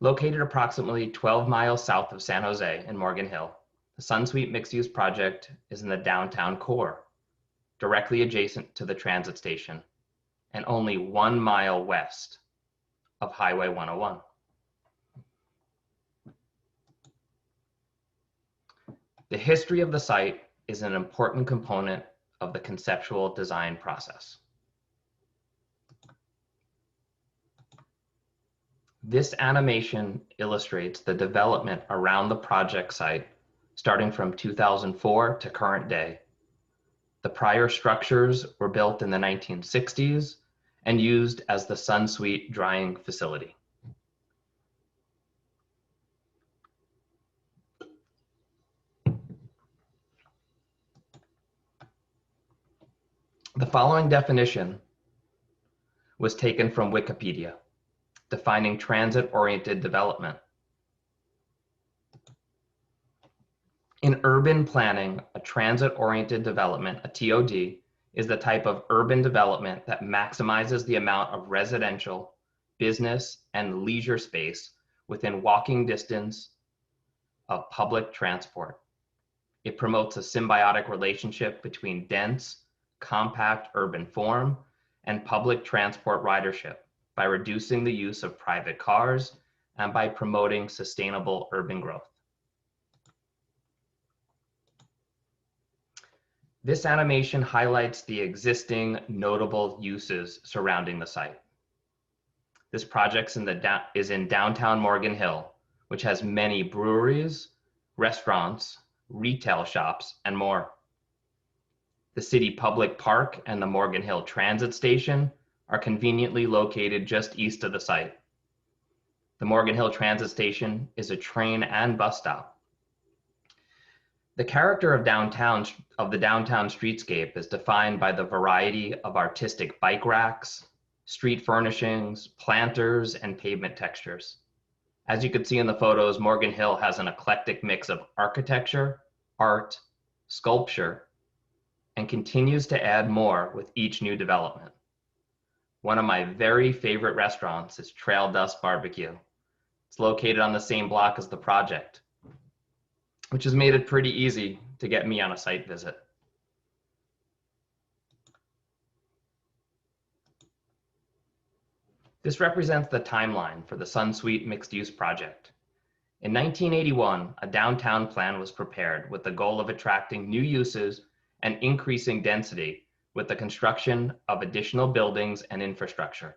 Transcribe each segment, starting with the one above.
Located approximately 12 miles south of San Jose in Morgan Hill, the SunSuite mixed-use project is in the downtown core, directly adjacent to the transit station, and only 1 mile west of Highway 101. The history of the site is an important component of the conceptual design process. This animation illustrates the development around the project site starting from 2004 to current day. The prior structures were built in the 1960s and used as the SunSuite drying facility. The following definition was taken from Wikipedia, defining transit-oriented development. In urban planning, a transit-oriented development, a TOD, is the type of urban development that maximizes the amount of residential, business, and leisure space within walking distance of public transport. It promotes a symbiotic relationship between dense, compact urban form and public transport ridership by reducing the use of private cars and by promoting sustainable urban growth. This animation highlights the existing notable uses surrounding the site. This project is in downtown Morgan Hill, which has many breweries, restaurants, retail shops, and more. The city public park and the Morgan Hill Transit Station are conveniently located just east of the site. The Morgan Hill Transit Station is a train and bus stop. The character of the downtown streetscape is defined by the variety of artistic bike racks, street furnishings, planters, and pavement textures. As you can see in the photos, Morgan Hill has an eclectic mix of architecture, art, sculpture, and continues to add more with each new development. One of my very favorite restaurants is Trail Dust Barbecue. It's located on the same block as the project, which has made it pretty easy to get me on a site visit. This represents the timeline for the SunSuite mixed-use project. In 1981, a downtown plan was prepared with the goal of attracting new uses and increasing density with the construction of additional buildings and infrastructure.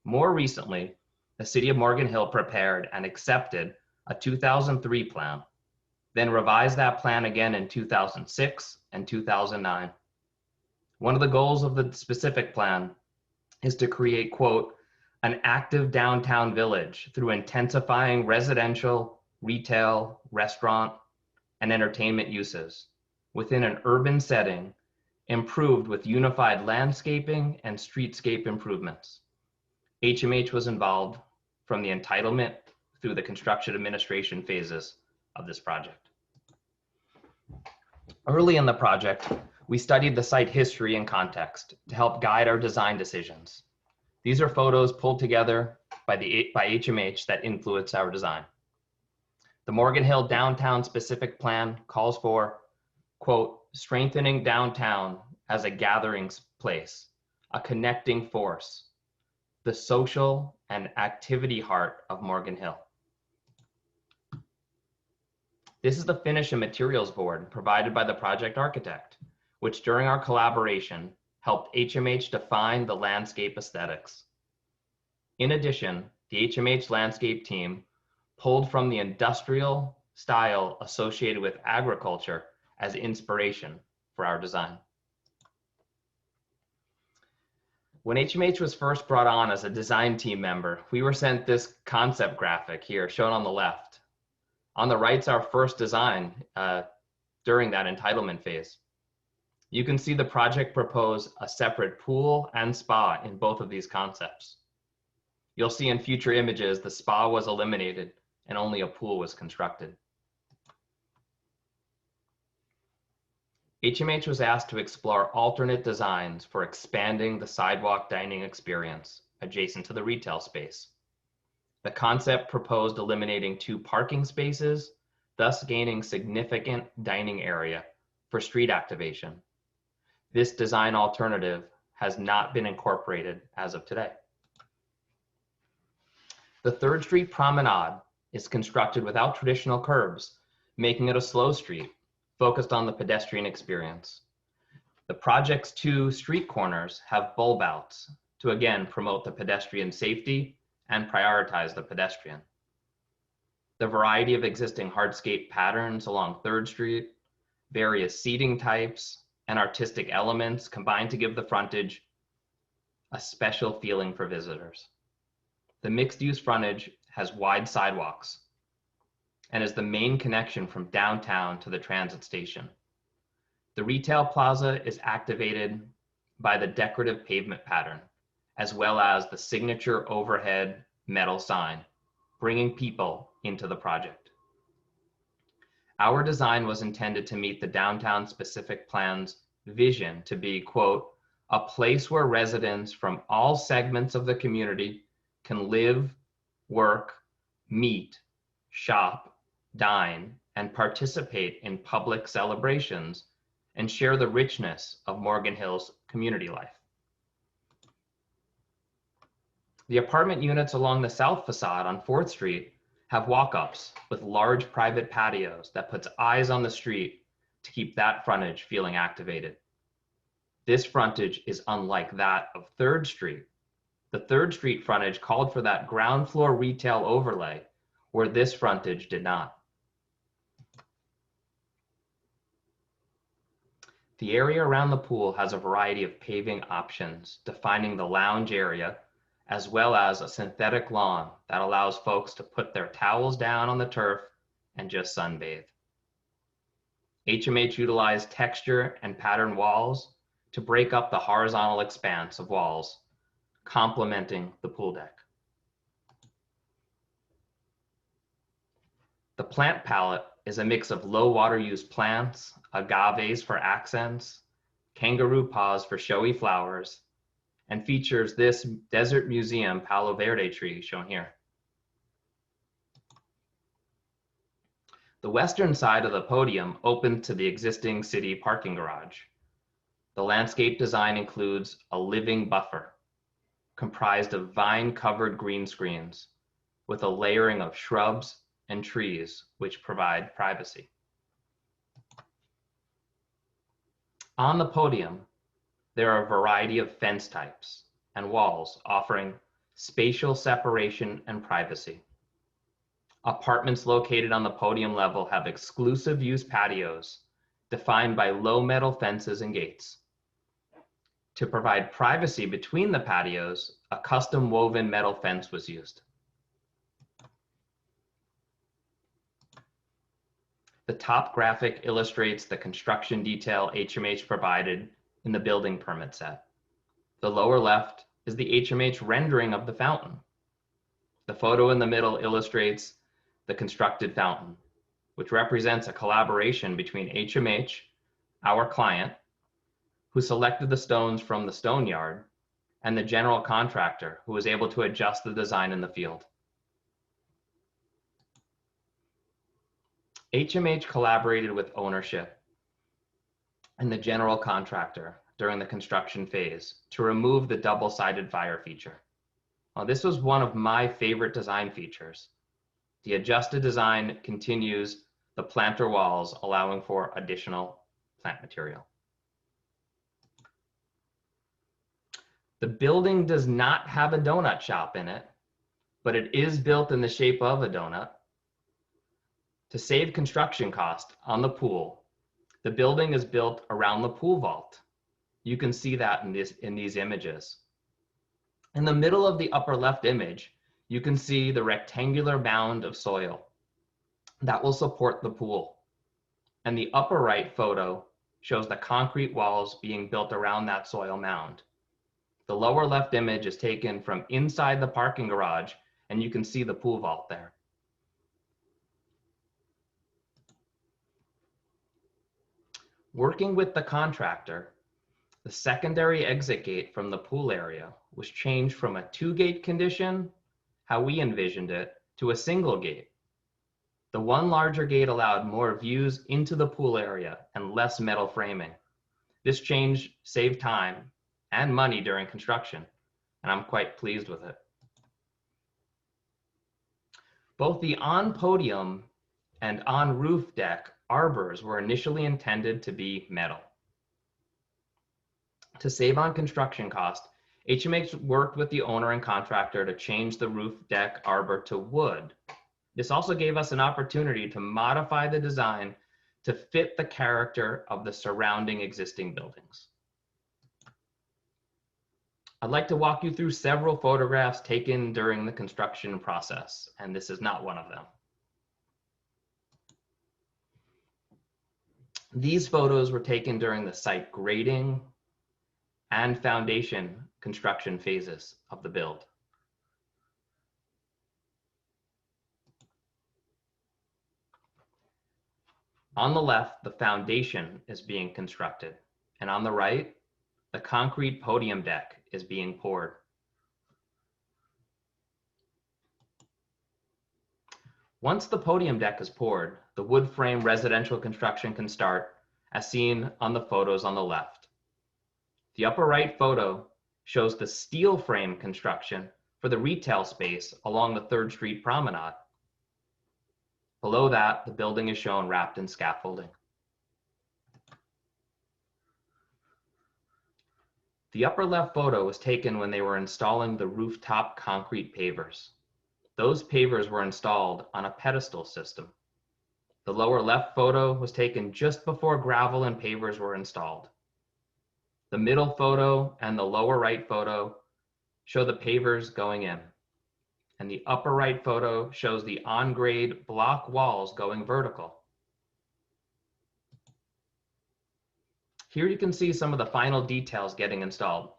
More recently, the City of Morgan Hill prepared and accepted a 2003 plan, then revised that plan again in 2006 and 2009. One of the goals of the specific plan is to create, quote, an active downtown village through intensifying residential, retail, restaurant, and entertainment uses within an urban setting, improved with unified landscaping and streetscape improvements. HMH was involved from the entitlement through the construction administration phases of this project. Early in the project, we studied the site history and context to help guide our design decisions. These are photos pulled together by HMH that influence our design. The Morgan Hill Downtown Specific Plan calls for, quote, strengthening downtown as a gathering place, a connecting force, the social and activity heart of Morgan Hill. This is the finish and materials board provided by the project architect, which during our collaboration helped HMH define the landscape aesthetics. In addition, the HMH landscape team pulled from the industrial style associated with agriculture as inspiration for our design. When HMH was first brought on as a design team member, we were sent this concept graphic here shown on the left. On the right's our first design during that entitlement phase. You can see the project propose a separate pool and spa in both of these concepts. You'll see in future images the spa was eliminated and only a pool was constructed. HMH was asked to explore alternate designs for expanding the sidewalk dining experience adjacent to the retail space. The concept proposed eliminating 2 parking spaces, thus gaining significant dining area for street activation. This design alternative has not been incorporated as of today. The 3rd Street Promenade is constructed without traditional curbs, making it a slow street, focused on the pedestrian experience. The project's 2 street corners have bulb outs to again promote the pedestrian safety and prioritize the pedestrian. The variety of existing hardscape patterns along 3rd Street, various seating types, and artistic elements combine to give the frontage a special feeling for visitors. The mixed-use frontage has wide sidewalks and is the main connection from downtown to the transit station. The retail plaza is activated by the decorative pavement pattern, as well as the signature overhead metal sign, bringing people into the project. Our design was intended to meet the downtown specific plan's vision to be, quote, a place where residents from all segments of the community can live, work, meet, shop, dine, and participate in public celebrations and share the richness of Morgan Hill's community life. The apartment units along the south facade on 4th Street have walk-ups with large private patios that puts eyes on the street to keep that frontage feeling activated. This frontage is unlike that of 3rd Street. The 3rd Street frontage called for that ground floor retail overlay, where this frontage did not. The area around the pool has a variety of paving options, defining the lounge area, as well as a synthetic lawn that allows folks to put their towels down on the turf and just sunbathe. HMH utilized texture and pattern walls to break up the horizontal expanse of walls, complementing the pool deck. The plant palette is a mix of low water use plants, agaves for accents, kangaroo paws for showy flowers, and features this Desert Museum Palo Verde tree shown here. The western side of the podium opened to the existing city parking garage. The landscape design includes a living buffer comprised of vine-covered green screens with a layering of shrubs and trees which provide privacy. On the podium, there are a variety of fence types and walls offering spatial separation and privacy. Apartments located on the podium level have exclusive use patios defined by low metal fences and gates. To provide privacy between the patios, a custom woven metal fence was used. The top graphic illustrates the construction detail HMH provided in the building permit set. The lower left is the HMH rendering of the fountain. The photo in the middle illustrates the constructed fountain, which represents a collaboration between HMH, our client, who selected the stones from the stone yard, and the general contractor, who was able to adjust the design in the field. HMH collaborated with ownership and the general contractor during the construction phase to remove the double-sided fire feature. Now, this was one of my favorite design features. The adjusted design continues the planter walls, allowing for additional plant material. The building does not have a donut shop in it, but it is built in the shape of a donut. To save construction cost on the pool, the building is built around the pool vault. You can see that in these images. In the middle of the upper left image, you can see the rectangular mound of soil that will support the pool. And the upper right photo shows the concrete walls being built around that soil mound. The lower left image is taken from inside the parking garage, and you can see the pool vault there. Working with the contractor, the secondary exit gate from the pool area was changed from a 2-gate condition how we envisioned it, to a single gate. The one larger gate allowed more views into the pool area and less metal framing. This change saved time and money during construction, and I'm quite pleased with it. Both the on-podium and on-roof deck arbors were initially intended to be metal. To save on construction cost, HMH worked with the owner and contractor to change the roof deck arbor to wood. This also gave us an opportunity to modify the design to fit the character of the surrounding existing buildings. I'd like to walk you through several photographs taken during the construction process, and this is not one of them. These photos were taken during the site grading and foundation construction phases of the build. On the left, the foundation is being constructed, and on the right, the concrete podium deck is being poured. Once the podium deck is poured, the wood frame residential construction can start, as seen on the photos on the left. The upper right photo shows the steel frame construction for the retail space along the 3rd Street Promenade. Below that, the building is shown wrapped in scaffolding. The upper left photo was taken when they were installing the rooftop concrete pavers. Those pavers were installed on a pedestal system. The lower left photo was taken just before gravel and pavers were installed. The middle photo and the lower right photo show the pavers going in, and the upper right photo shows the on-grade block walls going vertical. Here you can see some of the final details getting installed.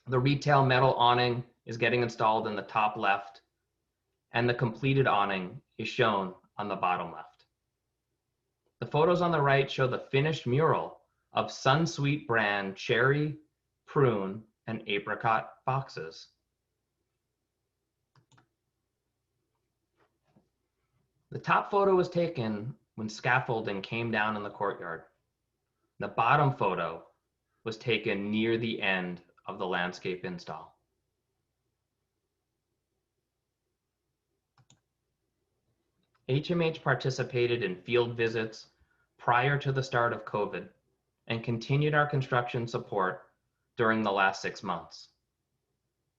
The retail metal awning is getting installed in the top left, and the completed awning is shown on the bottom left. The photos on the right show the finished mural of Sunsweet brand cherry, prune, and apricot boxes. The top photo was taken when scaffolding came down in the courtyard. The bottom photo was taken near the end of the landscape install. HMH participated in field visits prior to the start of COVID and continued our construction support during the last 6 months.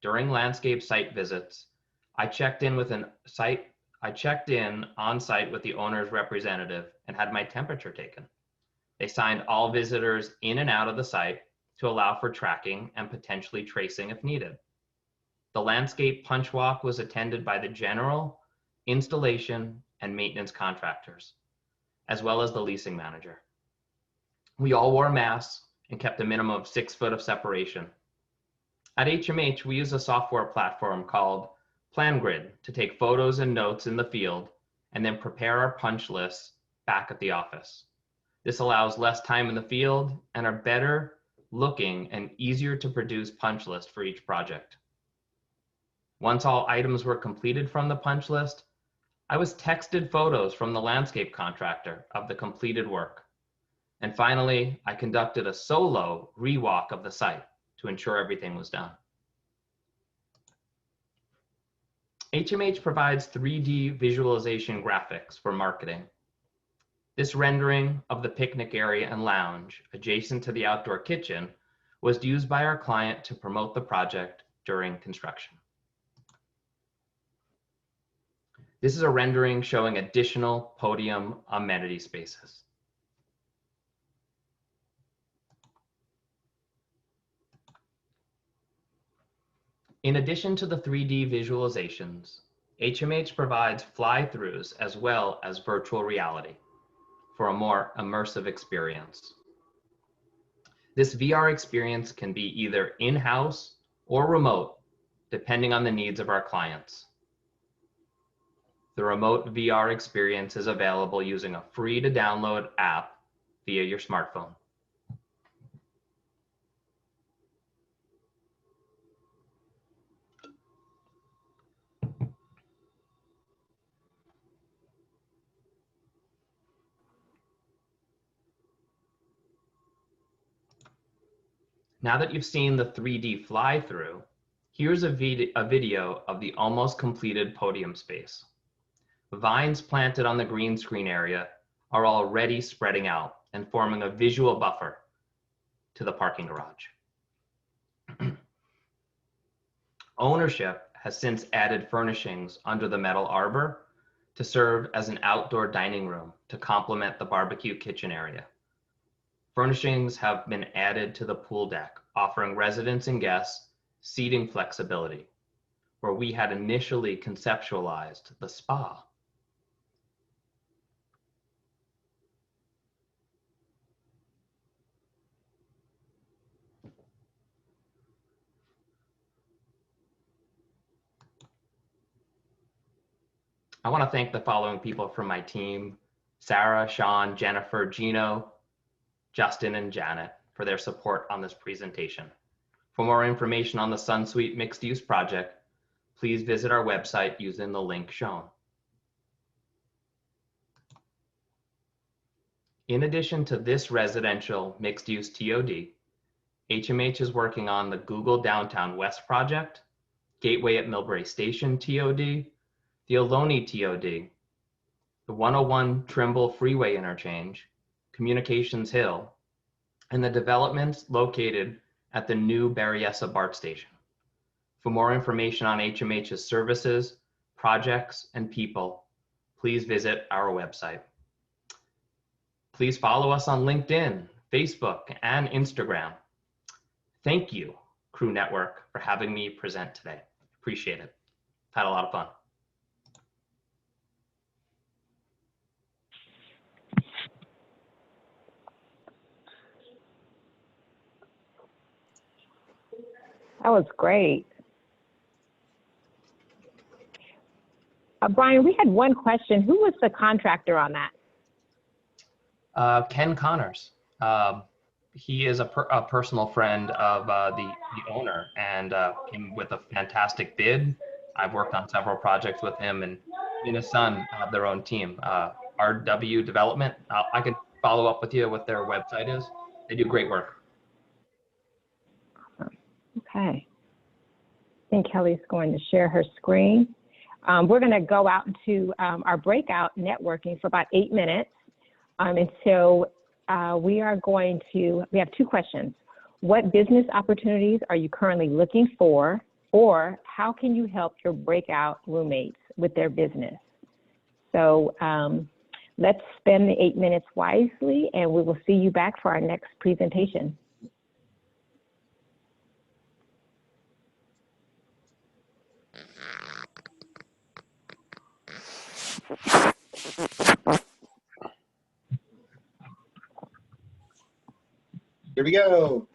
During landscape site visits, I checked in on site with the owner's representative and had my temperature taken. They signed all visitors in and out of the site to allow for tracking and potentially tracing if needed. The landscape punch walk was attended by the general, installation, and maintenance contractors, as well as the leasing manager. We all wore masks and kept a minimum of 6 feet of separation. At HMH, we use a software platform called PlanGrid to take photos and notes in the field and then prepare our punch lists back at the office. This allows less time in the field and a better looking and easier to produce punch list for each project. Once all items were completed from the punch list, I was texted photos from the landscape contractor of the completed work. And finally, I conducted a solo rewalk of the site to ensure everything was done. HMH provides 3D visualization graphics for marketing. This rendering of the picnic area and lounge adjacent to the outdoor kitchen was used by our client to promote the project during construction. This is a rendering showing additional podium amenity spaces. In addition to the 3D visualizations, HMH provides fly-throughs as well as virtual reality for a more immersive experience. This VR experience can be either in-house or remote, depending on the needs of our clients. The remote VR experience is available using a free-to-download app via your smartphone. Now that you've seen the 3D fly-through, here's a video of the almost completed podium space. Vines planted on the green screen area are already spreading out and forming a visual buffer to the parking garage. Ownership has since added furnishings under the metal arbor to serve as an outdoor dining room to complement the barbecue kitchen area. Furnishings have been added to the pool deck, offering residents and guests seating flexibility, where we had initially conceptualized the spa. I want to thank the following people from my team: Sarah, Sean, Jennifer, Gino, Justin, and Janet for their support on this presentation. For more information on the SunSuite Mixed Use Project, please visit our website using the link shown. In addition to this residential mixed use TOD, HMH is working on the Google Downtown West project, Gateway at Millbrae Station TOD, the Ohlone TOD, the 101 Trimble Freeway Interchange, Communications Hill, and the developments located at the new Berryessa BART station. For more information on HMH's services, projects, and people, please visit our website. Please follow us on LinkedIn, Facebook, and Instagram. Thank you, Crew Network, for having me present today. Appreciate it. Had a lot of fun. That was great. Brian, we had one question. Who was the contractor on that? Ken Connors. He is a personal friend of the owner and came with a fantastic bid. I've worked on several projects with him, and he and his son have their own team. RW Development. I can follow up with you what their website is. They do great work. Okay. I think Kelly's going to share her screen. We're going to go out into our breakout networking for about 8 minutes. And so we have two questions. What business opportunities are you currently looking for? Or how can you help your breakout roommates with their business? So let's spend the 8 minutes wisely, and we will see you back for our next presentation. Here we go.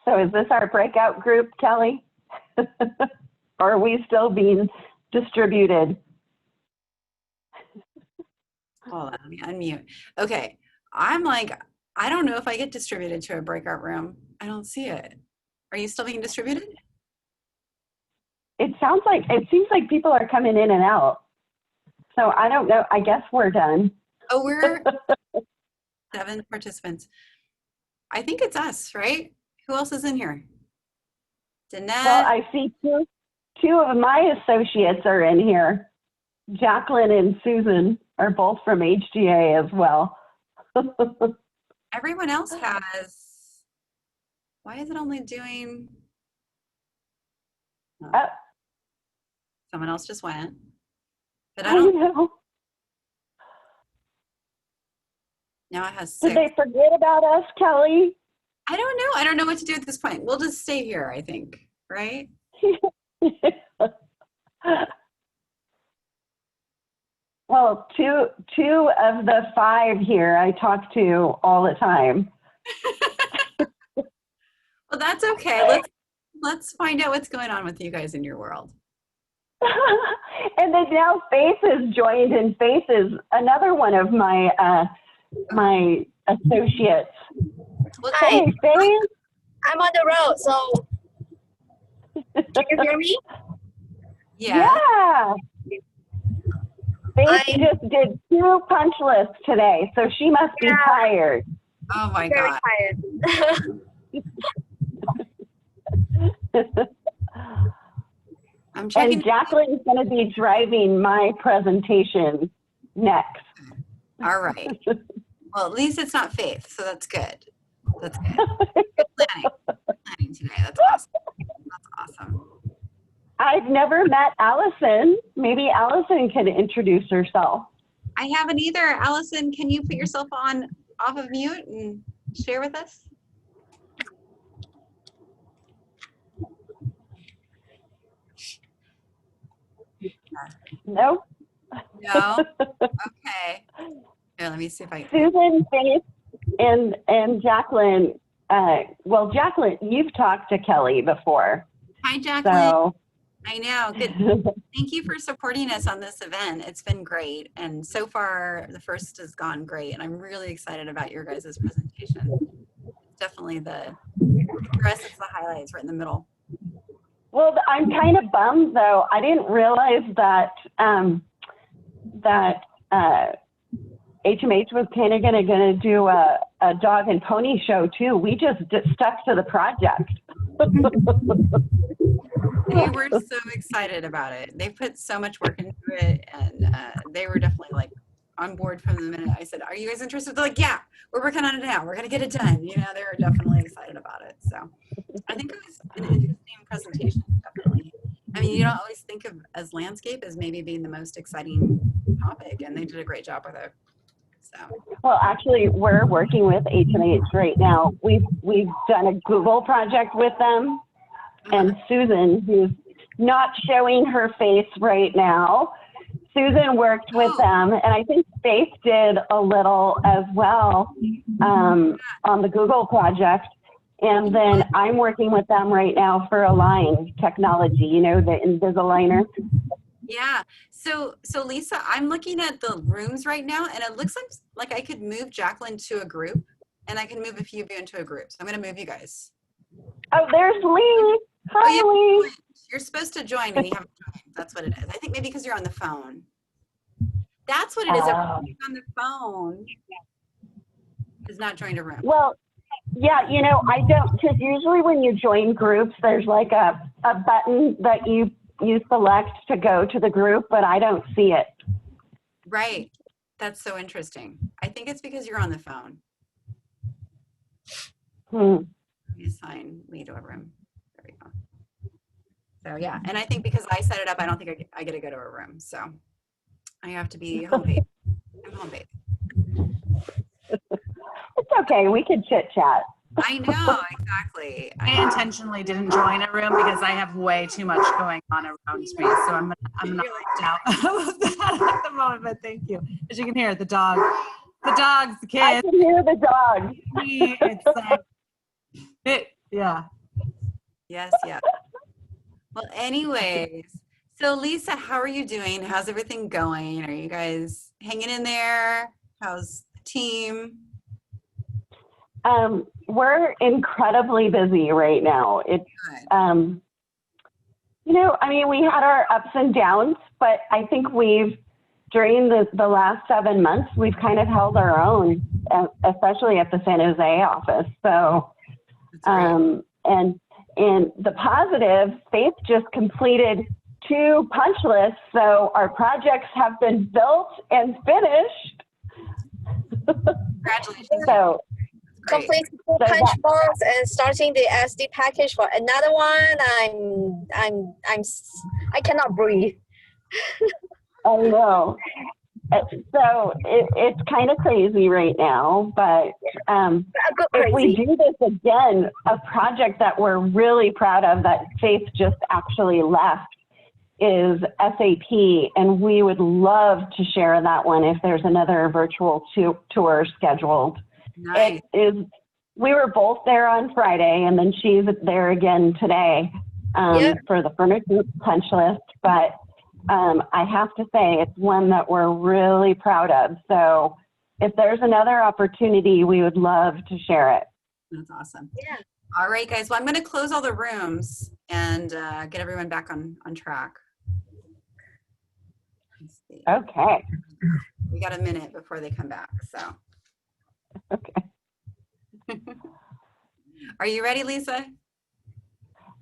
So is this our breakout group, Kelly? Or are we still being distributed? Hold on, let me unmute. Okay, I'm like, I don't know if I get distributed to a breakout room. I don't see it. Are you still being distributed? It seems like people are coming in and out. So I don't know, I guess we're done. Oh, we're 7 participants. I think it's us, right? Who else is in here? Danette. Well, I see two of my associates are in here. Jacqueline and Susan are both from HGA as well. Everyone else has. Why is it only doing? Oh. Someone else just went. But I don't know. Now it has 6. Did they forget about us, Kelly? I don't know. I don't know what to do at this point. We'll just stay here, I think, right? Well, two of the 5 here I talk to all the time. Well, Well, that's okay. Let's find out what's going on with you guys in your world. And then now Faith has joined, and Faith is another one of my my associates. Well, Hey, Faith. I'm on the road, so can you hear me? yeah. Faith just did 2 punch lists today, so she must be tired. Oh my Very God. tired. I'm checking. And Jacqueline's going to be driving my presentation next. All right. Well, at least it's not Faith, so that's good. That's good. Good planning today. That's awesome. That's awesome. I've never met Allison. Maybe Allison can introduce herself. I haven't either. Allison, can you put yourself off of mute and share with us? No? No? Okay. Here, let me see if I. Susan, Faith, and Jacqueline. Well, Jacqueline, you've talked to Kelly before. Hi, Jacqueline. So. I know. Good. Thank you for supporting us on this event. It's been great. And so far, the first has gone great. And I'm really excited about your guys' presentation. Definitely the rest is the highlights right in the middle. Well, I'm kind of bummed though. I didn't realize that HMH was kind of going to do a dog and pony show too. We just stuck to the project. They were so excited about it. They put so much work into it, and they were definitely like on board from the minute I said, "Are you guys interested?" They're like, "Yeah, we're working on it now. We're gonna get it done." You know, they were definitely excited about it. So I think it was an interesting presentation. Definitely. I mean, you don't always think of as landscape as maybe being the most exciting topic, and they did a great job with it. So. Well, actually, we're working with HMH right now. We've done a Google project with them, and Susan, who's not showing her face right now, Susan worked with them, and I think Faith did a little as well on the Google project. And then I'm working with them right now for Align technology, you know, the Invisaligner. Yeah. So Lisa, I'm looking at the rooms right now, and it looks like I could move Jacqueline to a group, and I can move a few of you into a group. So I'm going to move you guys. Oh, there's Lee. Hi, Lee. You're supposed to join, and you haven't joined. That's what it is. I think maybe because you're on the phone. That's what it is. Everybody's on the phone is not joined a room. Well, yeah, you know, I don't, because usually when you join groups, there's like a button that you select to go to the group, but I don't see it. Right. That's so interesting. I think it's because you're on the phone. Let me assign Lee to a room. There we go. So yeah, and I think because I set it up, I don't think I get to go to a room. So I have to be home base. I'm home base. It's okay. We can chit chat. I know, exactly. I intentionally didn't join a room because I have way too much going on around me. So I'm not opt out of that at the moment, but thank you. As you can hear, the dogs, the kids. I can hear the dog. It's like, yeah. Yes, yeah. Well, anyways, so Lisa, how are you doing? How's everything going? Are you guys hanging in there? How's the team? We're incredibly busy right now. It's, you know, I mean, we had our ups and downs, but I think during the last 7 months, we've kind of held our own, especially at the San Jose office. So, and the positive, Faith just completed 2 punch lists. So our projects have been built and finished. Congratulations. So, Complete 2 punch boards and starting the SD package for another one. I cannot breathe. I know. So it's kind of crazy right now, but if we do this again, a project that we're really proud of that Faith just actually left is SAP, and we would love to share that one if there's another virtual tour scheduled. Nice. It is we were both there on Friday, and then she's there again today for the furniture punch list. But I have to say, it's one that we're really proud of. So if there's another opportunity, we would love to share it. That's awesome. Yeah. All right, guys. Well, I'm going to close all the rooms and get everyone back on track. Let's see. Okay. We got a minute before they come back, so. Okay. Are you ready, Lisa?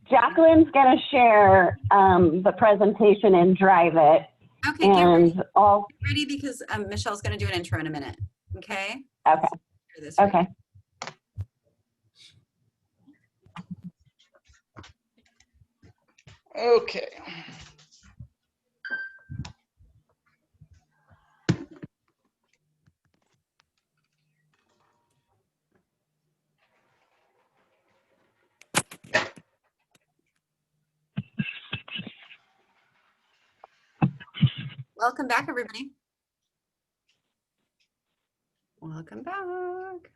Jacqueline's going to share the presentation and drive it. Okay, get ready. And all. Get ready because Michelle's going to do an intro in a minute. Okay? Okay. Okay. Okay. Welcome back, everybody. Welcome back.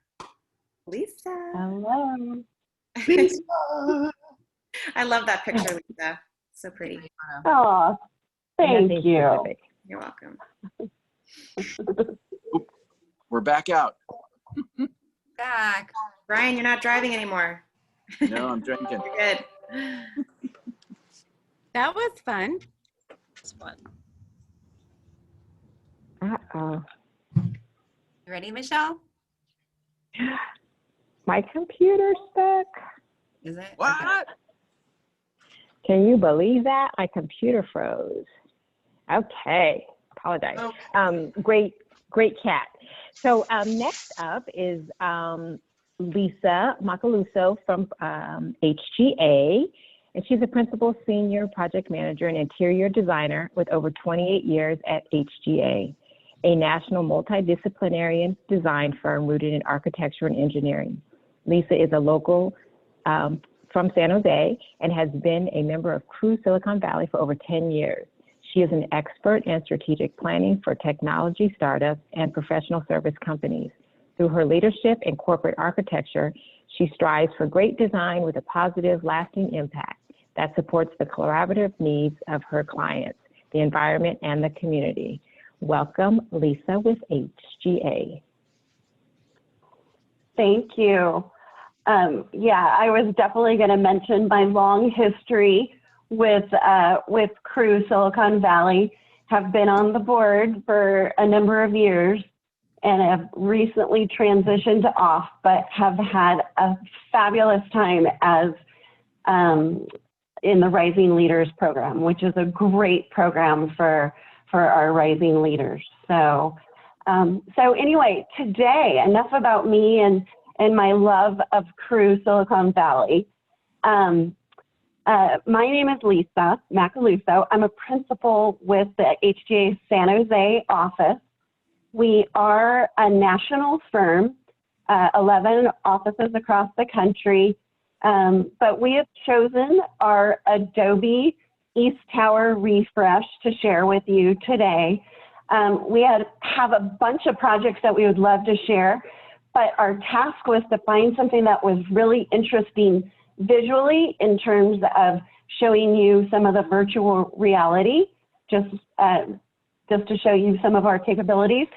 Lisa. Hello. Lisa. I love that picture, Lisa. So pretty. Oh, thank you. You're welcome. We're back out. Back. Brian, you're not driving anymore. No, I'm drinking. You're good. That was fun. It's fun. Uh-oh. You ready, Michelle? My computer's stuck. Is it? What? Okay. Can you believe that? My computer froze. Okay, apologize. Great chat. So next up is Lisa Macaluso from HGA, and she's a principal senior project manager and interior designer with over 28 years at HGA, a national multidisciplinary design firm rooted in architecture and engineering. Lisa is a local from San Jose and has been a member of CREWSV Silicon Valley for over 10 years. She is an expert in strategic planning for technology startups and professional service companies. Through her leadership in corporate architecture, she strives for great design with a positive, lasting impact that supports the collaborative needs of her clients, the environment, and the community. Welcome, Lisa with HGA. Thank you. Yeah, I was definitely going to mention my long history with CREWSV Silicon Valley. Have been on the board for a number of years and have recently transitioned off, but have had a fabulous time as in the Rising Leaders program, which is a great program for our rising leaders. So anyway, today, enough about me and my love of CREWSV Silicon Valley. My name is Lisa Macaluso. I'm a principal with the HGA San Jose office. We are a national firm, 11 offices across the country, but we have chosen our Adobe East Tower refresh to share with you today. We have a bunch of projects that we would love to share, but our task was to find something that was really interesting visually in terms of showing you some of the virtual reality, just to show you some of our capabilities.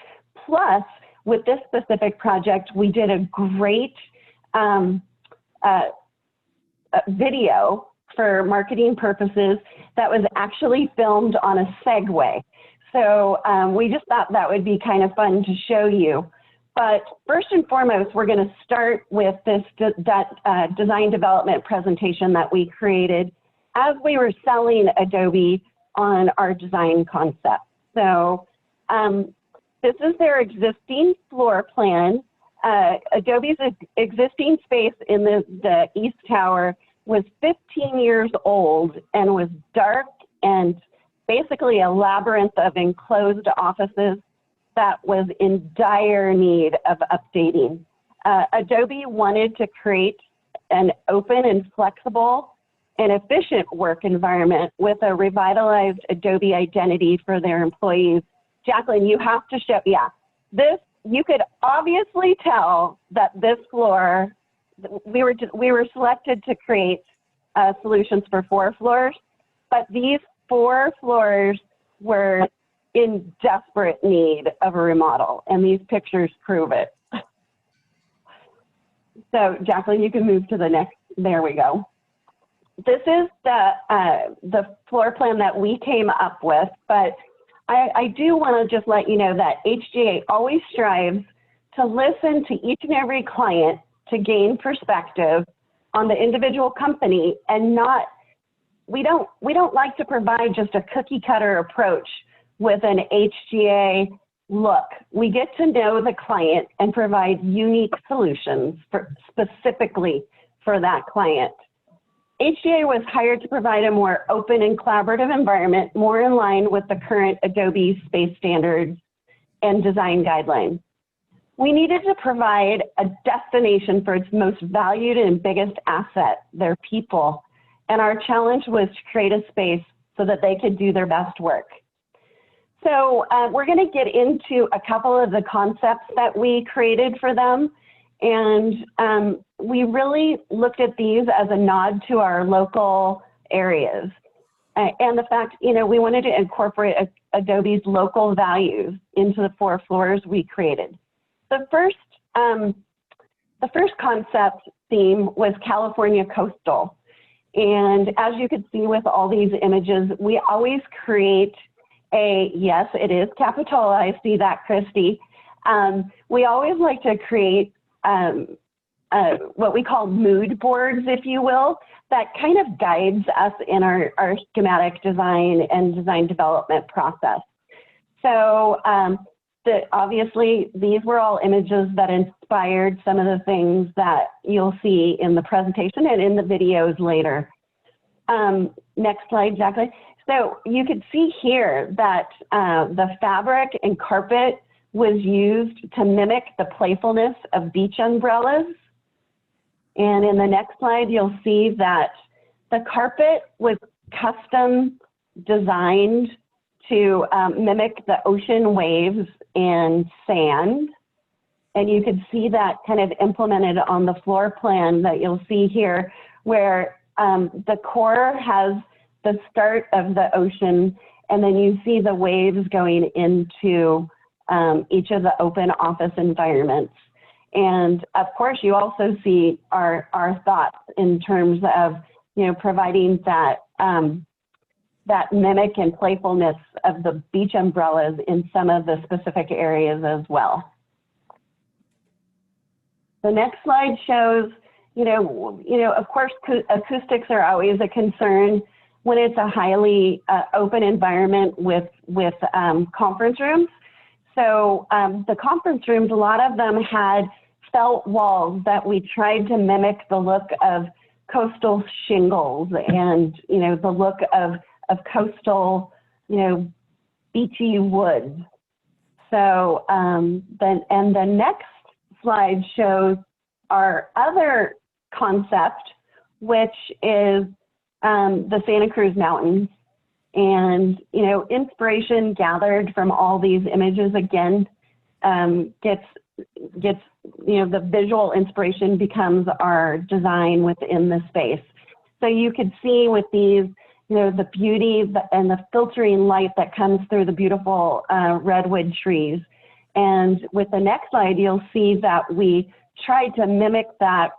Plus, with this specific project, we did a great video for marketing purposes that was actually filmed on a Segway. So we just thought that would be kind of fun to show you. But first and foremost, we're going to start with this design development presentation that we created as we were selling Adobe on our design concept. So this is their existing floor plan. Adobe's existing space in the East Tower was 15 years old and was dark and basically a labyrinth of enclosed offices that was in dire need of updating. Adobe wanted to create an open and flexible and efficient work environment with a revitalized Adobe identity for their employees. Jacqueline, you have to show, yeah. This, you could obviously tell that this floor we were selected to create solutions for 4 floors, but these 4 floors were in desperate need of a remodel, and these pictures prove it. So Jacqueline, you can move to the next, there we go. This is the floor plan that we came up with, but I do want to just let you know that HGA always strives to listen to each and every client to gain perspective on the individual company, and not, we don't like to provide just a cookie cutter approach with an HGA look. We get to know the client and provide unique solutions specifically for that client. HGA was hired to provide a more open and collaborative environment, more in line with the current Adobe space standards and design guidelines. We needed to provide a destination for its most valued and biggest asset, their people. And our challenge was to create a space so that they could do their best work. So we're going to get into a couple of the concepts that we created for them. And we really looked at these as a nod to our local areas. And the fact, you know, we wanted to incorporate Adobe's local values into the 4 floors we created. The first concept theme was California Coastal. And as you can see with all these images, we always create a, yes, it is capital, I see that, Christy. We always like to create what we call mood boards, if you will, that kind of guides us in our schematic design and design development process. So obviously, these were all images that inspired some of the things that you'll see in the presentation and in the videos later. Next slide, Jacqueline. So you can see here that the fabric and carpet was used to mimic the playfulness of beach umbrellas. And in the next slide, you'll see that the carpet was custom designed to mimic the ocean waves and sand. And you can see that kind of implemented on the floor plan that you'll see here, where the core has the start of the ocean, and then you see the waves going into each of the open office environments. And of course, you also see our thoughts in terms of, you know, providing that that mimic and playfulness of the beach umbrellas in some of the specific areas as well. The next slide shows, you know, of course, acoustics are always a concern when it's a highly open environment with conference rooms. So the conference rooms, a lot of them had felt walls that we tried to mimic the look of coastal shingles and, you know, the look of coastal, you know, beachy woods. So then the next slide shows our other concept, which is the Santa Cruz Mountains. And, you know, inspiration gathered from all these images again gets, you know, the visual inspiration becomes our design within the space. So you could see with these, you know, the beauty and the filtering light that comes through the beautiful redwood trees. And with the next slide, you'll see that we tried to mimic that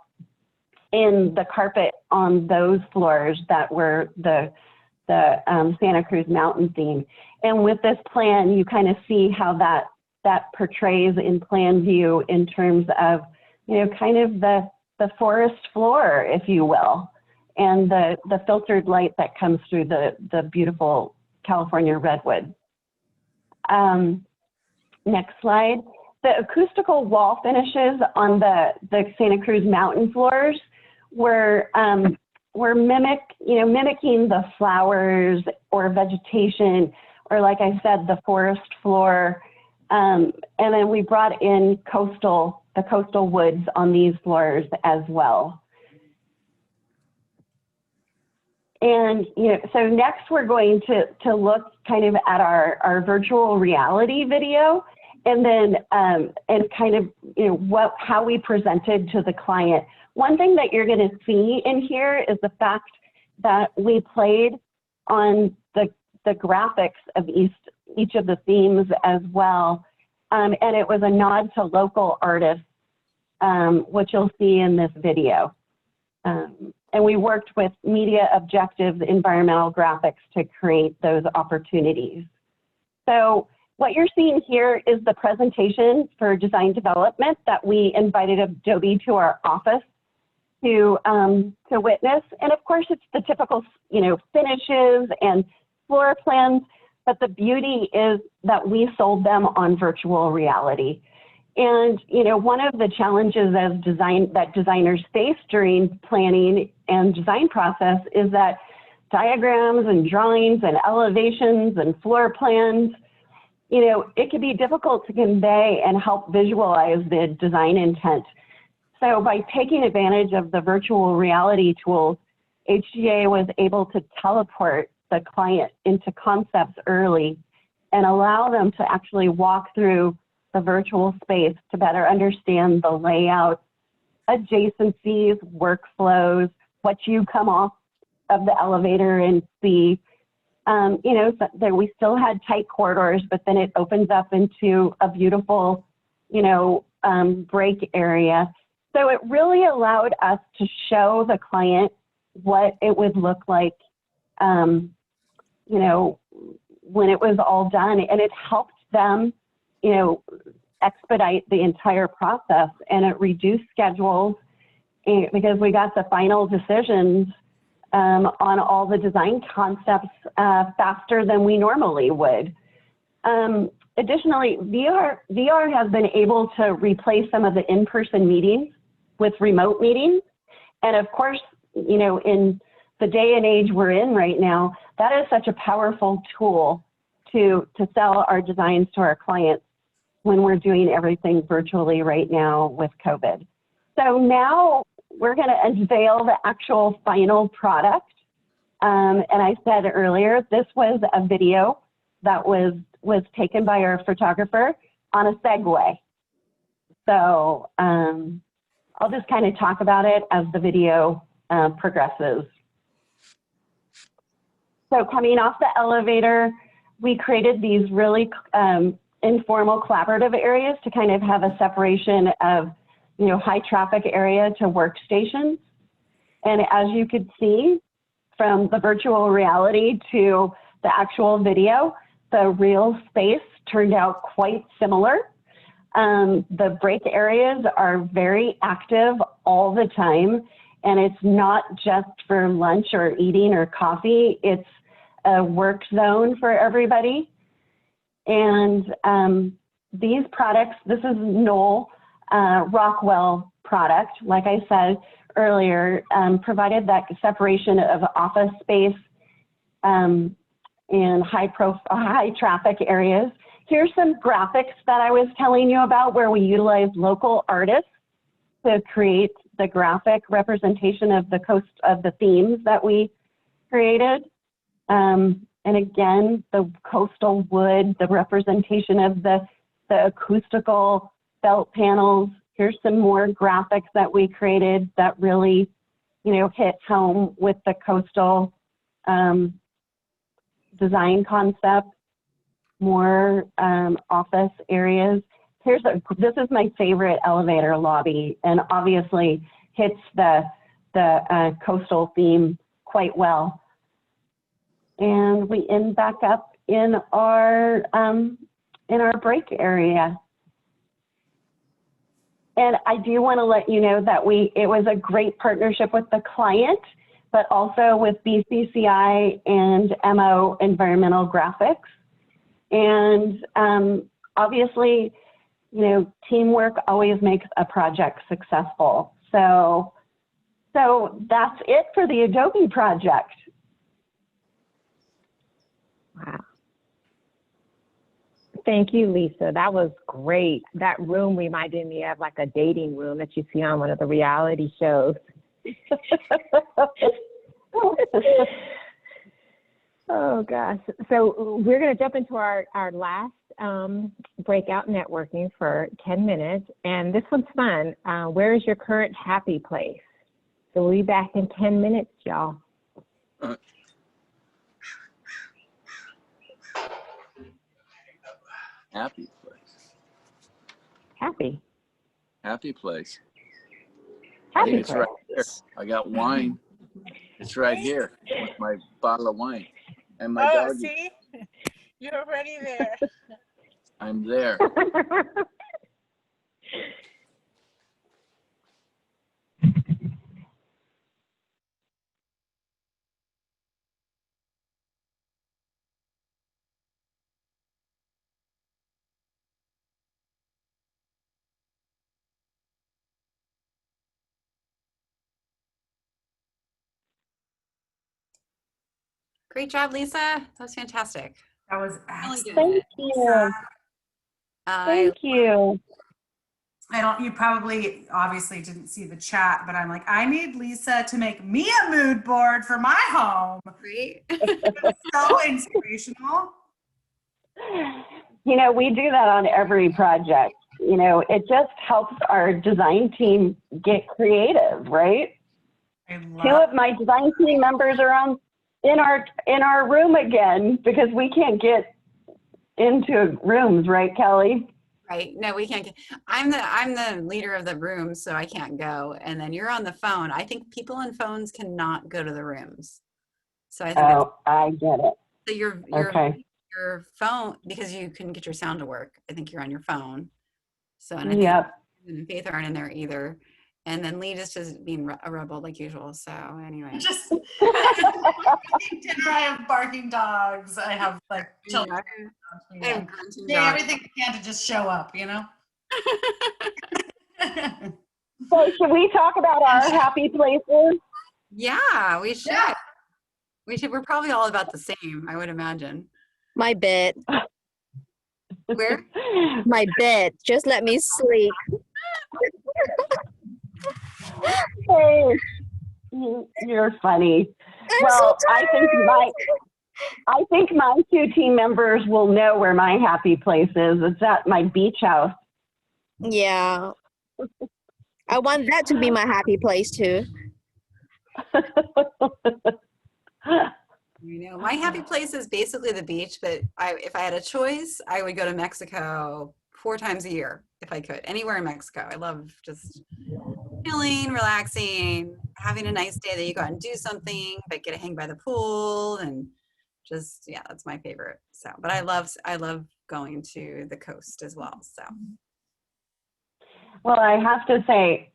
in the carpet on those floors that were the Santa Cruz Mountain theme. And with this plan, you kind of see how that portrays in plan view in terms of, you know, kind of the forest floor, if you will, and the filtered light that comes through the beautiful California redwood. Next slide. The acoustical wall finishes on the Santa Cruz Mountain floors were mimicking the flowers or vegetation, or like I said, the forest floor. And then we brought in the coastal woods on these floors as well. And, you know, so next we're going to look kind of at our virtual reality video, and then and kind of, you know, how we presented to the client one thing that you're going to see in here is the fact that we played on the graphics of each of the themes as well. And it was a nod to local artists, which you'll see in this video. And we worked with Media Objectives environmental graphics to create those opportunities. So what you're seeing here is the presentation for design development that we invited Adobe to our office to witness. And of course, it's the typical, finishes and floor plans, but the beauty is that we sold them on virtual reality. And, one of the challenges that designers face during planning and design process is that diagrams and drawings and elevations and floor plans, it can be difficult to convey and help visualize the design intent. So by taking advantage of the virtual reality tools, HGA was able to teleport the client into concepts early and allow them to actually walk through the virtual space to better understand the layout, adjacencies, workflows, what you come off of the elevator and see. That we still had tight corridors, but then it opens up into a beautiful, break area. So it really allowed us to show the client what it would look like, when it was all done, and it helped them, expedite the entire process, and it reduced schedules because we got the final decisions on all the design concepts faster than we normally would. Additionally, VR has been able to replace some of the in-person meetings with remote meetings. And of course, in the day and age we're in right now, that is such a powerful tool to sell our designs to our clients when we're doing everything virtually right now with COVID. So now we're going to unveil the actual final product. And I said earlier, this was a video that was taken by our photographer on a Segway. So I'll just kind of talk about it as the video progresses. So coming off the elevator, we created these really informal collaborative areas to kind of have a separation of high traffic area to workstations. And as you could see from the virtual reality to the actual video, the real space turned out quite similar. The break areas are very active all the time, and it's not just for lunch or eating or coffee, it's a work zone for everybody. And these products, this is Knoll Rockwell product, like I said earlier, provided that separation of office space in high traffic areas. Here's some graphics that I was telling you about where we utilized local artists to create the graphic representation of the themes that we created. And again, the coastal wood, the representation of the acoustical felt panels. Here's some more graphics that we created that really, hit home with the coastal design concept. More office areas. This is my favorite elevator lobby, and obviously hits the coastal theme quite well. And we end back up in our break area. And I do want to let you know that it was a great partnership with the client, but also with BCCI and MO Environmental Graphics. And obviously, teamwork always makes a project successful. So that's it for the Adobe project. Wow. Thank you, Lisa. That was great. That room reminded me of like a dating room that you see on one of the reality shows. Oh, gosh. So we're going to jump into our last breakout networking for 10 minutes. And this one's fun. Where is your current happy place? So we'll be back in 10 minutes, y'all. Happy place. Happy. Happy place. Happy It's right here. I got wine. It's right here with my bottle of wine. And my dog. See? You're already there. I'm there. Great job, Lisa. That was fantastic. That was Really excellent. good. Thank you. Thank you. I don't, you probably obviously didn't see the chat, but I'm like, I need Lisa to make me a mood board for my home. Great. So inspirational. You know, we do that on every project. You know, it just helps our design team get creative, right? I Two love of my design team members are in our room again because we can't get into rooms, right, Kelly? Right. No, we can't. I'm the leader of the room, so I can't go. And then you're on the phone. I think people on phones cannot go to the rooms. So I think I get it. so your phone, because you couldn't get your sound to work. I think you're on your phone. So and I think Yep. and Faith aren't in there either. And then Lee just being a rebel like usual. So anyway. just dinner. I have barking dogs. I have like children. I have grunting Yeah, dogs. everything I can to just show up, you know? So should we talk about our happy places? Yeah, we should. Yeah. We should. We're probably all about the same, I would imagine. My bed. Where? My bed. Just let me sleep. Hey, you're funny. I'm so I think my two team members will know where my happy place is. It's at my beach house. Yeah. I want that to be my happy place too. You know, my happy place is basically the beach, but if I had a choice, I would go to Mexico 4 times a year if I could. Anywhere in Mexico. I love just chilling, relaxing, having a nice day that you go out and do something, but get to hang by the pool and just, yeah, that's my favorite. So, but I love going to the coast as well. So. Well, I have to say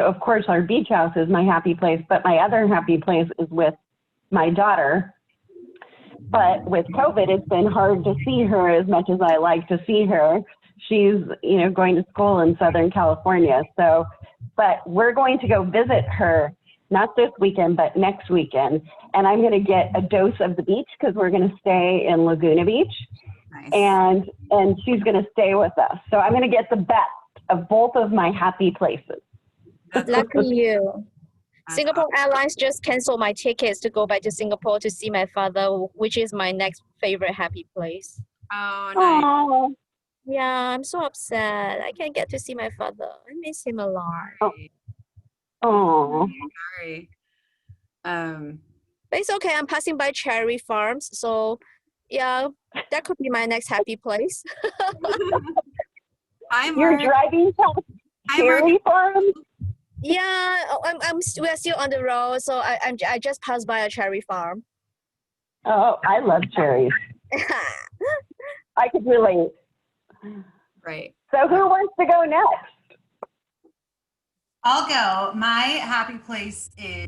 of course our beach house is my happy place, but my other happy place is with my daughter. But with COVID, it's been hard to see her as much as I like to see her. She's, going to school in Southern California. So, but we're going to go visit her, not this weekend, but next weekend. And I'm going to get a dose of the beach because we're going to stay in Laguna Beach. Nice. And she's going to stay with us. So I'm going to get the best of both of my happy places. Lucky you. Singapore Airlines just canceled my tickets to go back to Singapore to see my father, which is my next favorite happy place. Oh, nice. Oh, Yeah, I'm so upset. I can't get to see my father. I miss him a lot. oh. Sorry. But it's okay. I'm passing by Cherry Farms, so yeah, that could be my next happy place. You're driving past Cherry Farm? Yeah, we're still on the road, so I just passed by a cherry farm. Oh, I love cherries. I could relate. Right. So who wants to go next? I'll go. My happy place is,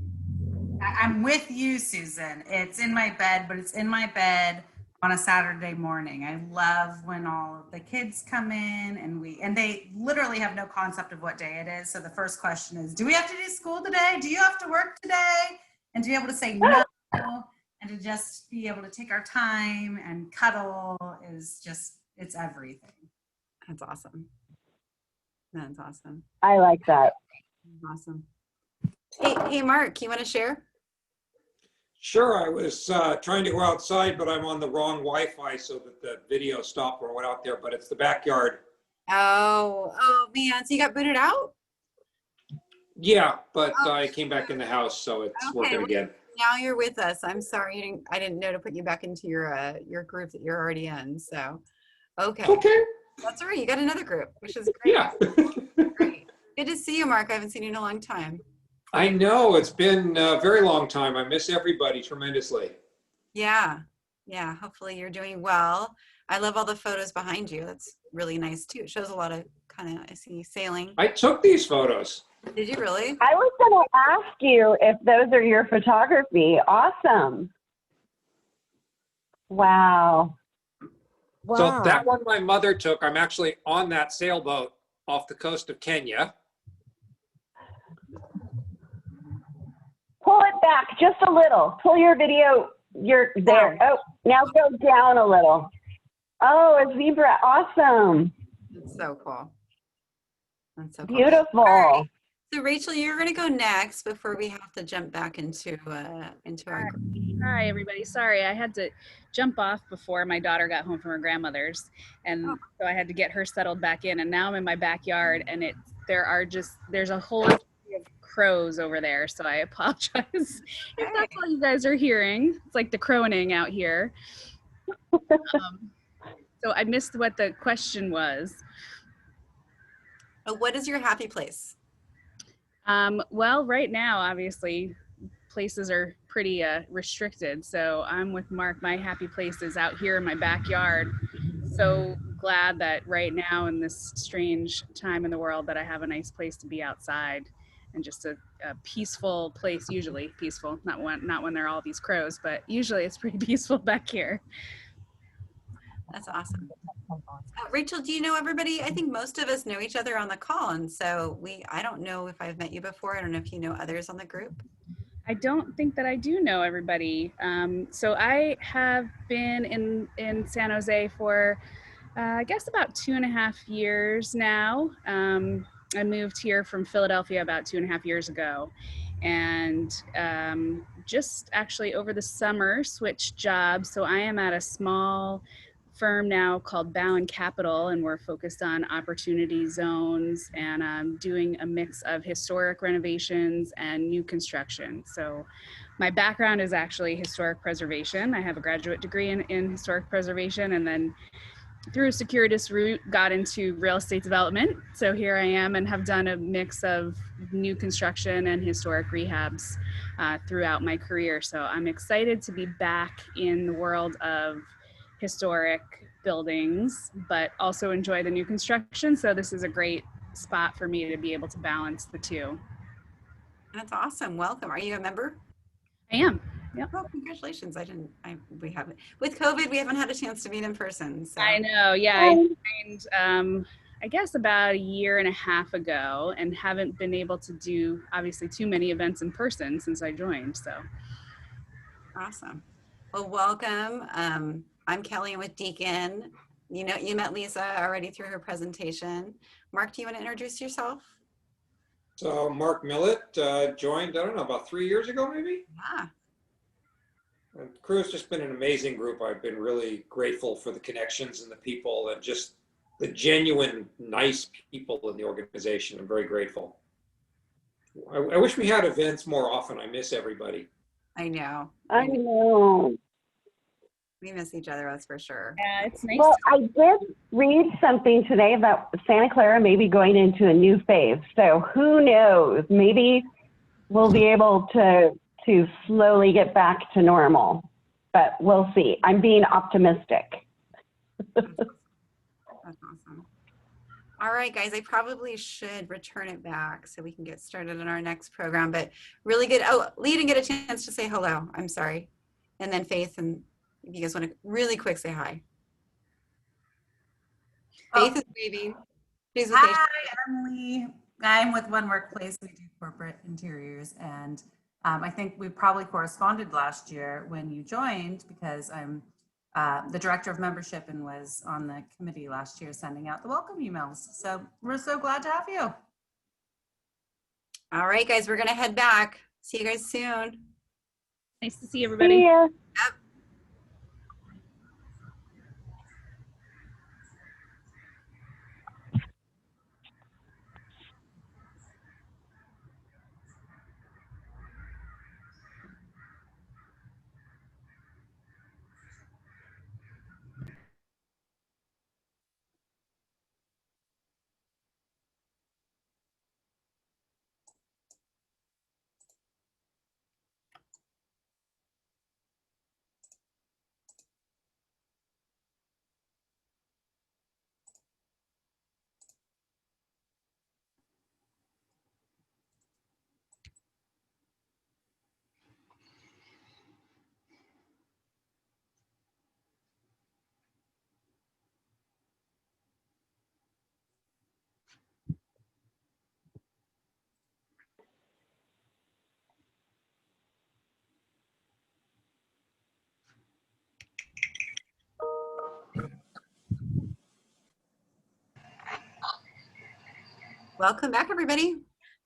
I'm with you, Susan. It's in my bed, but it's in my bed on a Saturday morning. I love when all of the kids come in and they literally have no concept of what day it is. So the first question is, do we have to do school today? Do you have to work today? And to be able to say no and to just be able to take our time and cuddle is just, it's everything. That's awesome. That's awesome. I like that. Awesome. Hey, Mark, you want to share? Sure, I was trying to go outside, but I'm on the wrong Wi-Fi so that the video stopped when I went out there, but it's the backyard. Oh man, so you got booted out? Yeah, but I came back in the house, so it's Okay, working well, again. now you're with us. I'm sorry, I didn't know to put you back into your group that you're already in. So, okay, Okay. that's all right. You got another group, which is great. Yeah. Great. Good to see you, Mark. I haven't seen you in a long time. I know, it's been a very long time. I miss everybody tremendously. Yeah, yeah. Hopefully you're doing well. I love all the photos behind you. That's really nice too. It shows a lot of kind of, I see sailing. I took these photos. Did you really? I was going to ask you if those are your photography. Awesome. Wow. So that one my mother took. I'm actually on that sailboat off the coast of Kenya. Pull it back just a little. Pull your video. You're there. Oh, now go down a little. Oh, a zebra. Awesome. That's so cool. That's so cool. Beautiful. All right. So Rachel, you're going to go next before we have to jump back into our group. Hi, everybody. Sorry, I had to jump off before my daughter got home from her grandmother's, and so I had to get her settled back in. And now I'm in my backyard, and there's a whole of crows over there. So I apologize if that's all you guys are hearing. It's like the crowing out here. So I missed what the question was. What is your happy place? Well, right now, obviously, places are pretty restricted. So I'm with Mark. My happy place is out here in my backyard. So glad that right now in this strange time in the world that I have a nice place to be outside and just a peaceful place, usually peaceful, not when there are all these crows, but usually it's pretty peaceful back here. That's awesome. Rachel, do you know everybody? I think most of us know each other on the call. And so I don't know if I've met you before. I don't know if you know others on the group. I don't think that I do know everybody. So I have been in San Jose for, I guess about 2.5 years now. I moved here from Philadelphia about 2.5 years ago. And just actually over the summer switched jobs. So I am at a small firm now called Bowen Capital, and we're focused on opportunity zones and doing a mix of historic renovations and new construction. So my background is actually historic preservation. I have a graduate degree in historic preservation, and then through a circuitous route got into real estate development. So here I am and have done a mix of new construction and historic rehabs throughout my career. So I'm excited to be back in the world of historic buildings, but also enjoy the new construction. So this is a great spot for me to be able to balance the two. That's awesome. Welcome. Are you a member? I am. Yep. Oh, congratulations. We haven't, with COVID, we haven't had a chance to meet in person. So. I know. Yeah. I joined, I guess about 1.5 years ago, and haven't been able to do obviously too many events in person since I joined. So. Awesome. Well, welcome. I'm Kelly with Deacon. You met Lisa already through her presentation. Mark, do you want to introduce yourself? So Mark Millett joined, I don't know, about 3 years ago, maybe? Yeah. And CREW has just been an amazing group. I've been really grateful for the connections and the people and just the genuine, nice people in the organization. I'm very grateful. I wish we had events more often. I miss everybody. I know. I know. We miss each other, that's for sure. Yeah, it's nice. Well, I did read something today about Santa Clara maybe going into a new phase. So who knows? Maybe we'll be able to slowly get back to normal, but we'll see. I'm being optimistic. That's awesome. All right, guys, I probably should return it back so we can get started on our next program, but really good. Oh, Lee didn't get a chance to say hello. I'm sorry. And then Faith, and if you guys want to really quick say hi. Faith is waving. She's with Hi, I'm Lee. I'm with One Workplace. We do corporate interiors, and I think we probably corresponded last year when you joined, because I'm the director of membership and was on the committee last year sending out the welcome emails. So we're so glad to have you. All right, guys, we're going to head back. See you guys soon. Nice to see everybody. See ya. Yep. Welcome back, everybody.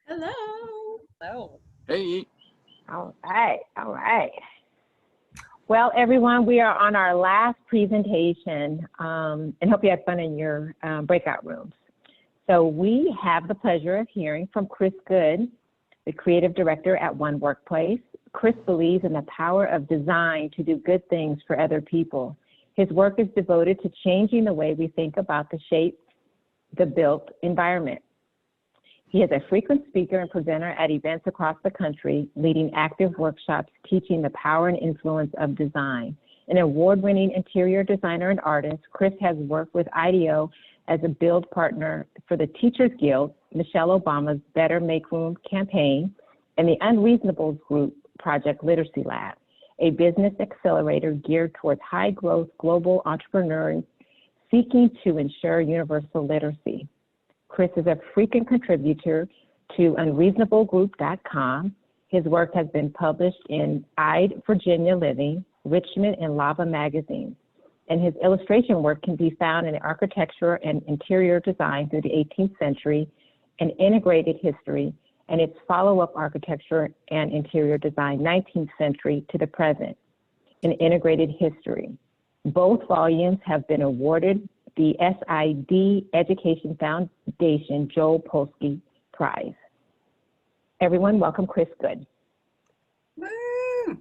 Hello. Hello. Hey. All right, all right. Well, everyone, we are on our last presentation and hope you had fun in your breakout rooms. So we have the pleasure of hearing from Chris Good, the creative director at One Workplace. Chris believes in the power of design to do good things for other people. His work is devoted to changing the way we think about the shape, the built environment. He is a frequent speaker and presenter at events across the country, leading active workshops teaching the power and influence of design. An award-winning interior designer and artist, Chris has worked with IDEO as a build partner for the Teachers Guild, Michelle Obama's Better Make Room campaign, and the Unreasonables Group Project Literacy Lab, a business accelerator geared towards high-growth global entrepreneurs seeking to ensure universal literacy. Chris is a frequent contributor to unreasonablegroup.com. His work has been published in Ide, Virginia Living, Richmond, and Lava magazines. And his illustration work can be found in architecture and interior design through the 18th century, and integrated history, and its follow-up architecture and interior design, 19th century to the present, an integrated history. Both volumes have been awarded the SID Education Foundation Joel Polsky Prize. Everyone, welcome Chris Good. Woo!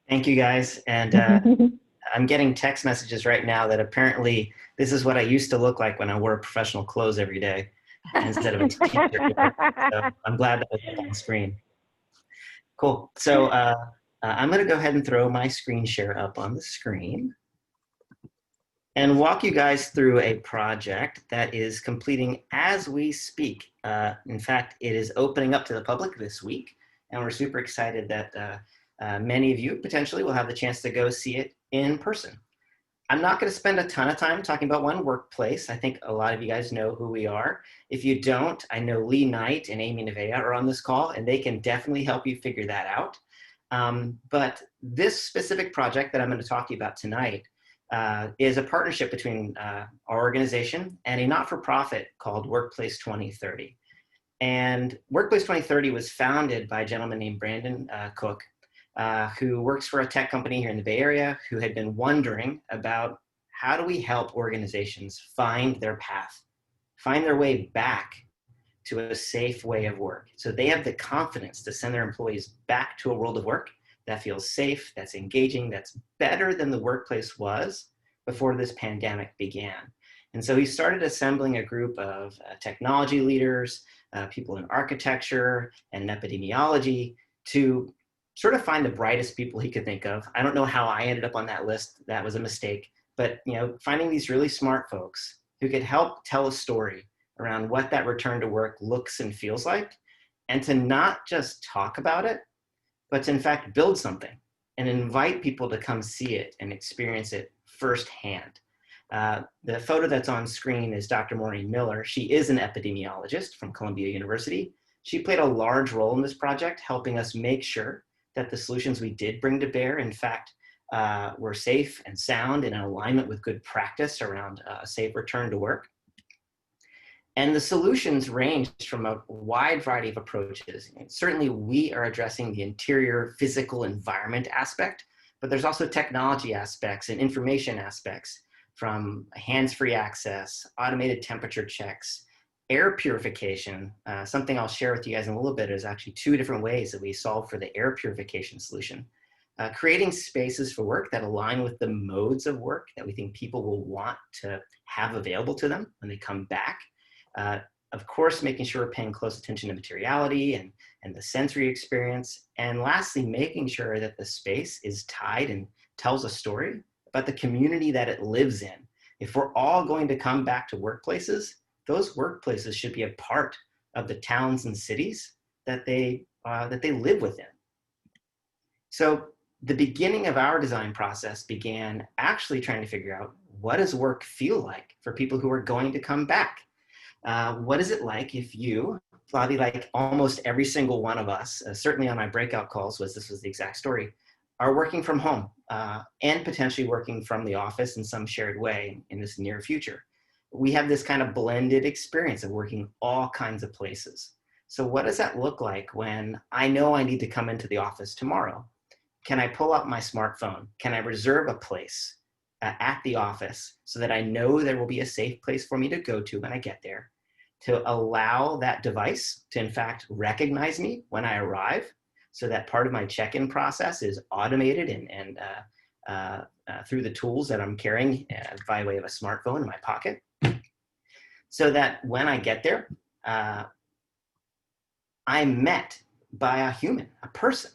Thank you, guys. And I'm getting text messages right now that apparently this is what I used to look like when I wore professional clothes every day instead of a t-shirt. So I'm glad that was up on the screen. Cool. So I'm going to go ahead and throw my screen share up on the screen and walk you guys through a project that is completing as we speak. In fact, it is opening up to the public this week, and we're super excited that many of you potentially will have the chance to go see it in person. I'm not going to spend a ton of time talking about One Workplace. I think a lot of you guys know who we are. If you don't, I know Lee Knight and Amy Nevea are on this call, and they can definitely help you figure that out. But this specific project that I'm going to talk to you about tonight is a partnership between our organization and a not-for-profit called Workplace 2030. And Workplace 2030 was founded by a gentleman named Brandon Cook, who works for a tech company here in the Bay Area, who had been wondering about how do we help organizations find their path, find their way back to a safe way of work. So they have the confidence to send their employees back to a world of work that feels safe, that's engaging, that's better than the workplace was before this pandemic began. And so he started assembling a group of technology leaders, people in architecture and in epidemiology to sort of find the brightest people he could think of. I don't know how I ended up on that list. That was a mistake. But finding these really smart folks who could help tell a story around what that return to work looks and feels like, and to not just talk about it, but to in fact build something and invite people to come see it and experience it firsthand. The photo that's on screen is Dr. Maureen Miller. She is an epidemiologist from Columbia University. She played a large role in this project, helping us make sure that the solutions we did bring to bear, in fact, were safe and sound and in alignment with good practice around a safe return to work. And the solutions ranged from a wide variety of approaches. And certainly we are addressing the interior physical environment aspect, but there's also technology aspects and information aspects, from hands-free access, automated temperature checks, air purification. Something I'll share with you guys in a little bit is actually 2 different ways that we solve for the air purification solution. Creating spaces for work that align with the modes of work that we think people will want to have available to them when they come back. Of course, making sure we're paying close attention to materiality and the sensory experience. And lastly, making sure that the space is tied and tells a story about the community that it lives in. If we're all going to come back to workplaces, those workplaces should be a part of the towns and cities that they live within. So the beginning of our design process began actually trying to figure out, what does work feel like for people who are going to come back? What is it like if you, probably like almost every single one of us, certainly on my breakout calls this was the exact story, are working from home and potentially working from the office in some shared way in this near future. we have this kind of blended experience of working all kinds of places. So what does that look like when I know I need to come into the office tomorrow? Can I pull out my smartphone? Can I reserve a place at the office so that I know there will be a safe place for me to go to when I get there, to allow that device to in fact recognize me when I arrive, so that part of my check-in process is automated and through the tools that I'm carrying by way of a smartphone in my pocket, so that when I get there, I'm met by a human, a person,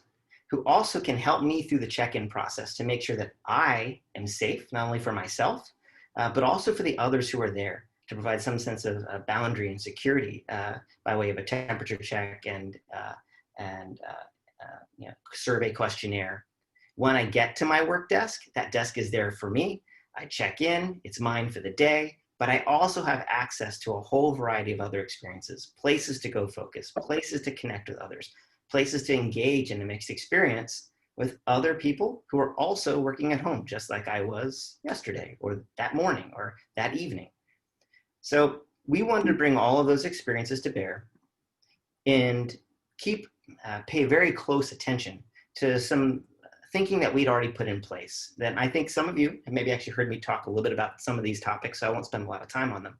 who also can help me through the check-in process to make sure that I am safe, not only for myself, but also for the others who are there, to provide some sense of boundary and security by way of a temperature check and survey questionnaire. When I get to my work desk, that desk is there for me. I check in, it's mine for the day, but I also have access to a whole variety of other experiences, places to go focus, places to connect with others, places to engage in a mixed experience with other people who are also working at home, just like I was yesterday or that morning or that evening. So we wanted to bring all of those experiences to bear and pay very close attention to some thinking that we'd already put in place. That I think some of you have maybe actually heard me talk a little bit about some of these topics, so I won't spend a lot of time on them.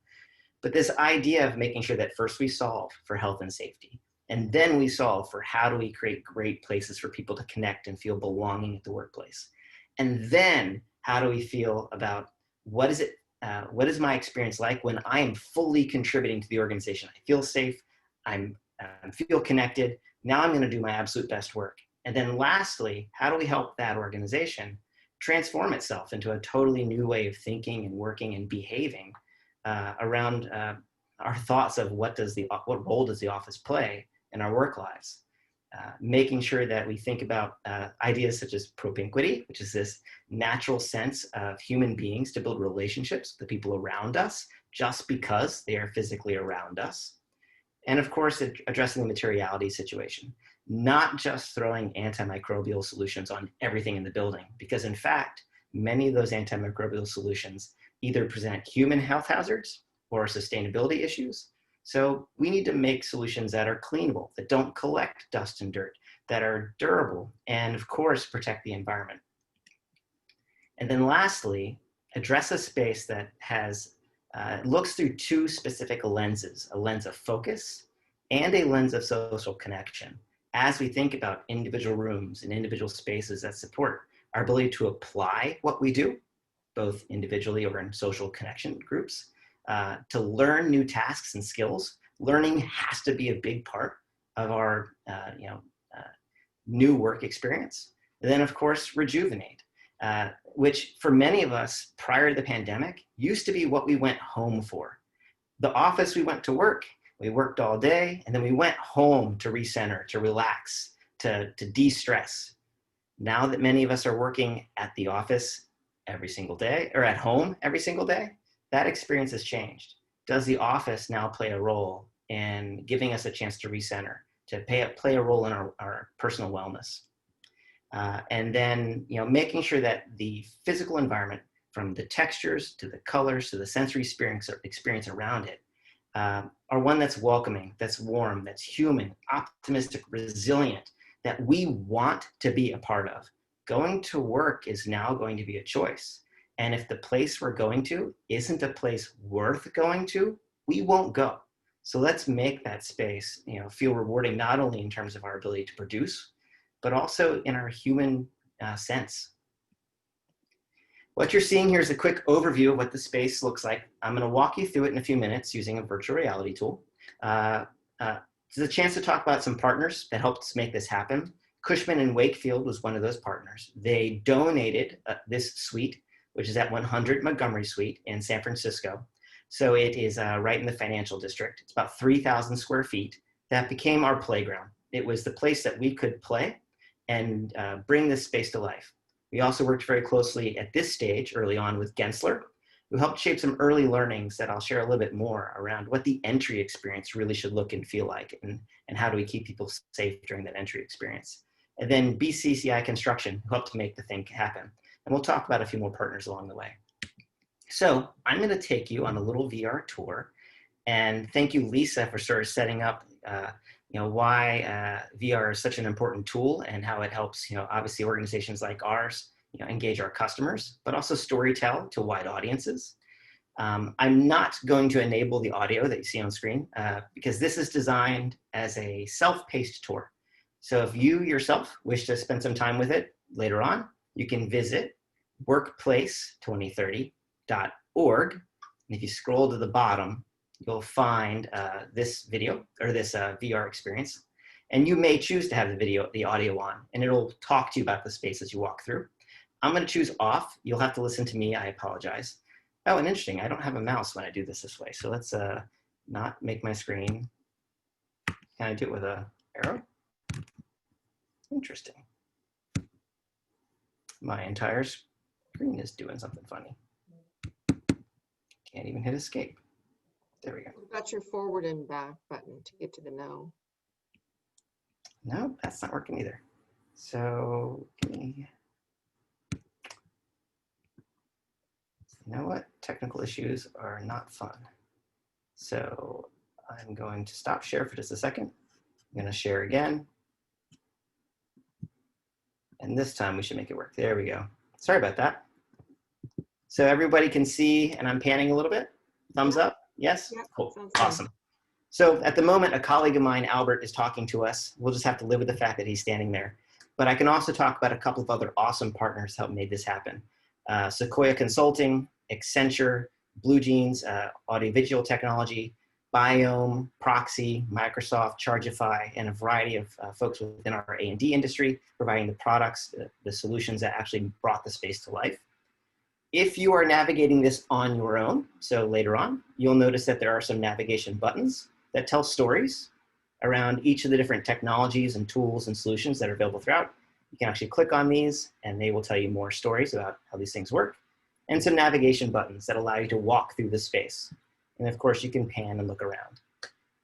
But this idea of making sure that first we solve for health and safety, and then we solve for how do we create great places for people to connect and feel belonging at the workplace. And then how do we feel about what is my experience like when I am fully contributing to the organization? I feel safe, I feel connected, now I'm gonna do my absolute best work. And then lastly, how do we help that organization transform itself into a totally new way of thinking and working and behaving around our thoughts of what role does the office play in our work lives? Making sure that we think about ideas such as propinquity, which is this natural sense of human beings to build relationships with the people around us just because they are physically around us. And of course, addressing the materiality situation, not just throwing antimicrobial solutions on everything in the building, because in fact, many of those antimicrobial solutions either present human health hazards or sustainability issues. So we need to make solutions that are cleanable, that don't collect dust and dirt, that are durable, and of course, protect the environment. And then lastly, address a space that looks through two specific lenses, a lens of focus and a lens of social connection, as we think about individual rooms and individual spaces that support our ability to apply what we do, both individually or in social connection groups, to learn new tasks and skills. Learning has to be a big part of our new work experience. And then of course, rejuvenate, which for many of us prior to the pandemic used to be what we went home for. The office, we went to work, we worked all day, and then we went home to recenter, to relax, to de-stress. Now that many of us are working at the office every single day, or at home every single day, that experience has changed. Does the office now play a role in giving us a chance to recenter, to play a role in our personal wellness? And then making sure that the physical environment, from the textures to the colors to the sensory experience around it, are one that's welcoming, that's warm, that's human, optimistic, resilient, that we want to be a part of. Going to work is now going to be a choice. And if the place we're going to isn't a place worth going to, we won't go. So let's make that space feel rewarding, not only in terms of our ability to produce, but also in our human sense. What you're seeing here is a quick overview of what the space looks like. I'm going to walk you through it in a few minutes using a virtual reality tool. It's a chance to talk about some partners that helped us make this happen. Cushman & Wakefield was one of those partners. They donated this suite, which is at 100 Montgomery Street in San Francisco. So it is right in the financial district. It's about 3,000 square feet. That became our playground. It was the place that we could play and bring this space to life. We also worked very closely at this stage early on with Gensler, who helped shape some early learnings that I'll share a little bit more around what the entry experience really should look and feel like, and how do we keep people safe during that entry experience. And then BCCI Construction, who helped to make the thing happen. And we'll talk about a few more partners along the way. So I'm going to take you on a little VR tour, and thank you, Lisa, for sort of setting up, why VR is such an important tool and how it helps, obviously organizations like ours, engage our customers, but also storytell to wide audiences. I'm not going to enable the audio that you see on screen because this is designed as a self-paced tour. So if you yourself wish to spend some time with it later on, you can visit workplace2030.org. And if you scroll to the bottom, you'll find this video or this VR experience. And you may choose to have the audio on, and it'll talk to you about the space as you walk through. I'm going to choose off. You'll have to listen to me. I apologize. Oh, and interesting, I don't have a mouse when I do this way. So let's not make my screen. Can I do it with an arrow? Interesting. My entire screen is doing something funny. Can't even hit escape. There we go. What about your forward and back button to get to the no? No, that's not working either. So, you know what? Technical issues are not fun. So I'm going to stop share for just a second. I'm going to share again. And this time we should make it work. There we go. Sorry about that. So everybody can see, and I'm panning a little bit. Thumbs up? Yes? Yeah, cool. sounds Awesome. So at the moment, a colleague of mine, Albert, is talking to us. We'll just have to live with the fact that he's standing there. But I can also talk about a couple of other awesome partners that made this happen. Sequoia Consulting, Accenture, Blue Jeans, audiovisual technology, Biome, Proxy, Microsoft, Chargeify, and a variety of folks within our A&D industry providing the products, the solutions that actually brought the space to life. If you are navigating this on your own, so later on, you'll notice that there are some navigation buttons that tell stories around each of the different technologies and tools and solutions that are available throughout. You can actually click on these and they will tell you more stories about how these things work, and some navigation buttons that allow you to walk through the space. And of course you can pan and look around.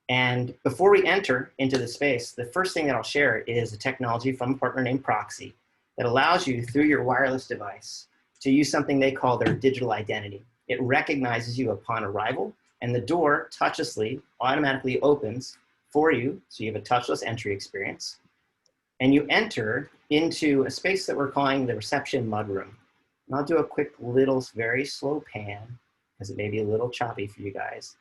And before we enter into the space, the first thing that I'll share is a technology from a partner named Proxy that allows you through your wireless device to use something they call their digital identity. It recognizes you upon arrival, and the door touchlessly automatically opens for you, so you have a touchless entry experience. And you enter into a space that we're calling the reception mudroom. And I'll do a quick little, very slow pan, because it may be a little choppy for you guys.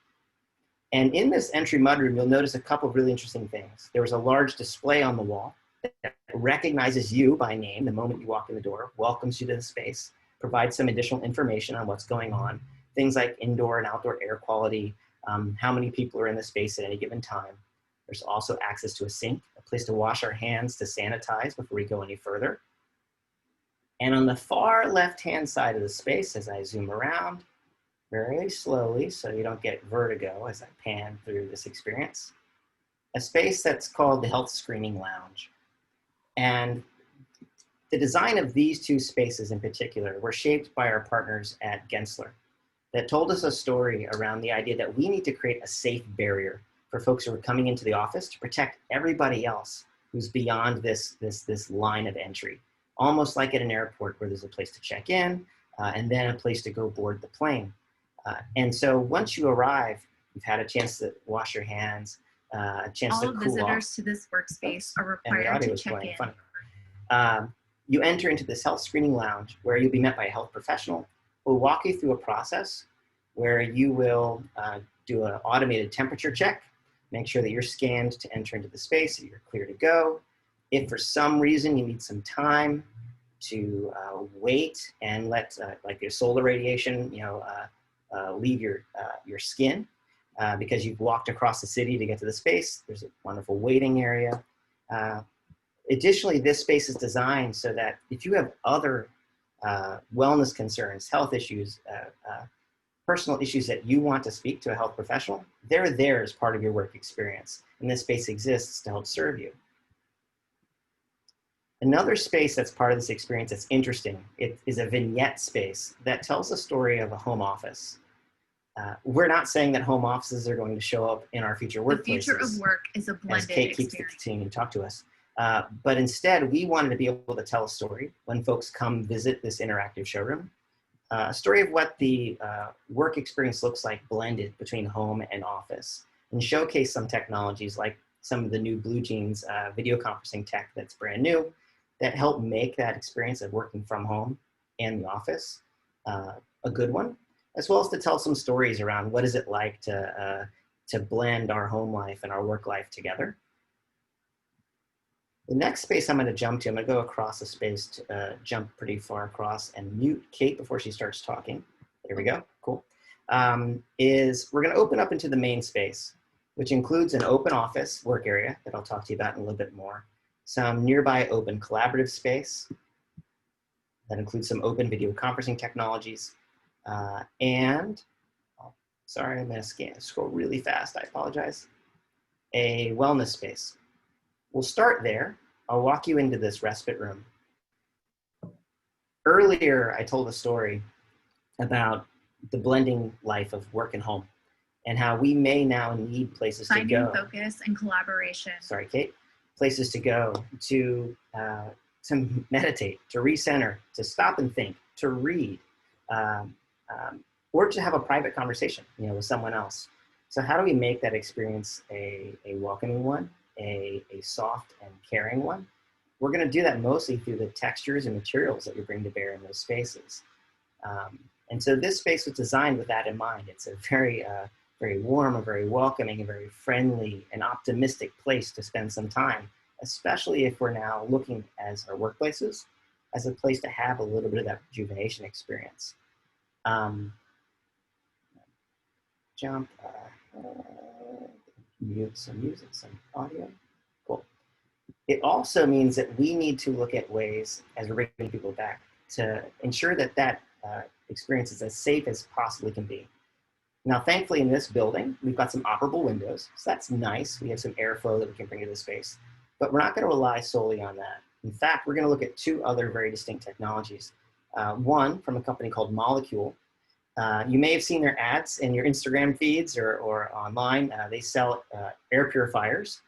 And in this entry mudroom, you'll notice a couple of really interesting things. There was a large display on the wall that recognizes you by name the moment you walk in the door, welcomes you to the space, provides some additional information on what's going on, things like indoor and outdoor air quality, how many people are in the space at any given time. There's also access to a sink, a place to wash our hands to sanitize before we go any further. And on the far left-hand side of the space, as I zoom around very slowly so you don't get vertigo as I pan through this experience, a space that's called the Health Screening Lounge. And the design of these two spaces in particular were shaped by our partners at Gensler that told us a story around the idea that we need to create a safe barrier for folks who are coming into the office to protect everybody else who's beyond this line of entry. Almost like at an airport where there's a place to check in and then a place to go board the plane. And so once you arrive, you've had a chance to wash your hands, a chance to cool off. All visitors to this workspace are required to check in. You enter into this health screening lounge where you'll be met by a health professional who will walk you through a process where you will do an automated temperature check, make sure that you're scanned to enter into the space, that you're clear to go. If for some reason you need some time to wait and let like your solar radiation, leave your skin because you've walked across the city to get to the space, there's a wonderful waiting area. Additionally, this space is designed so that if you have other wellness concerns, health issues, personal issues that you want to speak to a health professional, they're there as part of your work experience. And this space exists to help serve you. Another space that's part of this experience that's interesting, it is a vignette space that tells the story of a home office. We're not saying that home offices are going to show up in our future workplaces. The future of work is a blended as Kate keeps continuing to talk to us. But instead, we wanted to be able to tell a story when folks come visit this interactive showroom a story of what the work experience looks like blended between home and office, and showcase some technologies like some of the new Blue Jeans video conferencing tech that's brand new that help make that experience of working from home and the office a good one, as well as to tell some stories around what is it like to blend our home life and our work life together. The next space I'm going to jump to, I'm going to go across the space, to, jump pretty far across and mute Kate before she starts talking. There we go, cool. Is we're going to open up into the main space, which includes an open office work area that I'll talk to you about in a little bit more, some nearby open collaborative space that includes some open video conferencing technologies, and, oh, sorry, I'm going to scroll really fast, I apologize, a wellness space. We'll start there. I'll walk you into this respite room. Earlier, I told a story about the blending life of work and home and how we may now need places to go. Finding focus and collaboration. Sorry, Kate. Places to go to meditate, to recenter, to stop and think, to read, or to have a private conversation, with someone else. So how do we make that experience a welcoming one? A soft and caring one? We're going to do that mostly through the textures and materials that we bring to bear in those spaces. And so this space was designed with that in mind. It's a very, very warm, a very welcoming, a very friendly and optimistic place to spend some time, especially if we're now looking as our workplaces as a place to have a little bit of that rejuvenation experience. Mute some music, some audio. Cool. It also means that we need to look at ways, as we're bringing people back, to ensure that that experience is as safe as possibly can be. Now, thankfully, in this building, we've got some operable windows, so that's nice. We have some airflow that we can bring to the space, but we're not going to rely solely on that. In fact, we're going to look at two other very distinct technologies. One from a company called Molecule. You may have seen their ads in your Instagram feeds or online. They sell air purifiers.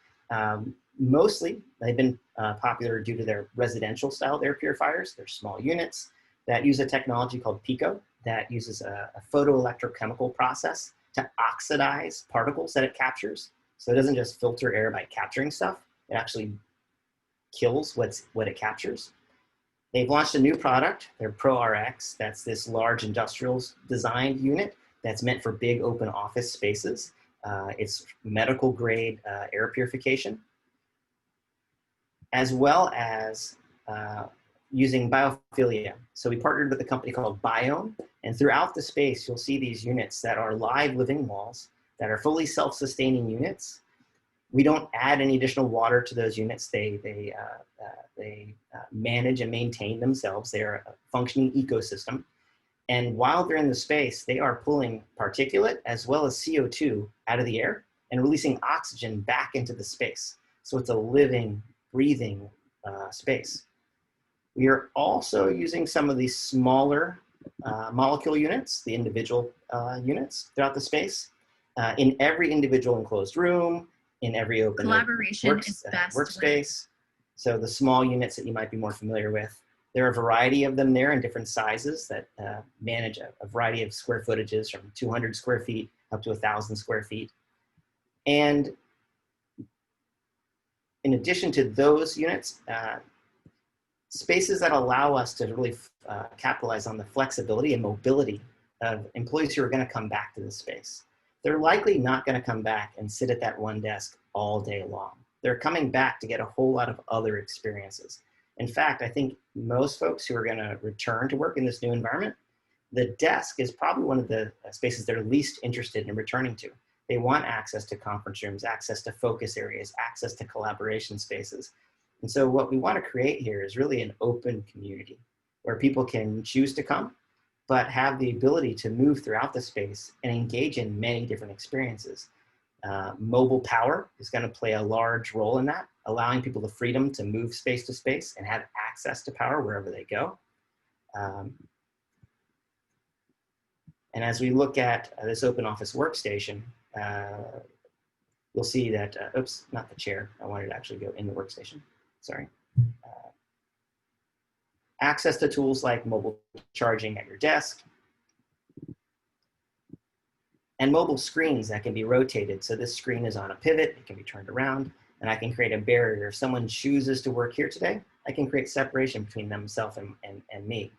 Mostly, they've been popular due to their residential style air purifiers. They're small units that use a technology called PICO that uses a photoelectrochemical process to oxidize particles that it captures. So it doesn't just filter air by capturing stuff. It actually kills what it captures. They've launched a new product, their Pro RX. That's this large industrials designed unit that's meant for big open office spaces. It's medical grade air purification, as well as using biophilia. So we partnered with a company called Biome, and throughout the space, you'll see these units that are live living walls that are fully self-sustaining units. We don't add any additional water to those units. They manage and maintain themselves. They're a functioning ecosystem. And while they're in the space, they are pulling particulate as well as CO2 out of the air and releasing oxygen back into the space. So it's a living, breathing space. We are also using some of these smaller molecule units, the individual units throughout the space, in every individual enclosed room, in every open collaboration is best workspace. So the small units that you might be more familiar with, there are a variety of them there in different sizes that manage a variety of square footages from 200 square feet up to 1,000 square feet. And in addition to those units, spaces that allow us to really capitalize on the flexibility and mobility of employees who are going to come back to this space. They're likely not going to come back and sit at that one desk all day long. They're coming back to get a whole lot of other experiences. In fact, I think most folks who are going to return to work in this new environment, the desk is probably one of the spaces they're least interested in returning to. They want access to conference rooms, access to focus areas, access to collaboration spaces. And so what we want to create here is really an open community where people can choose to come, but have the ability to move throughout the space and engage in many different experiences. Mobile power is going to play a large role in that, allowing people the freedom to move space to space and have access to power wherever they go. And as we look at this open office workstation, you'll see that, oops, not the chair. I wanted to actually go in the workstation. Sorry. access to tools like mobile charging at your desk, and mobile screens that can be rotated. So this screen is on a pivot, it can be turned around, and I can create a barrier. If someone chooses to work here today, I can create separation between themselves and me.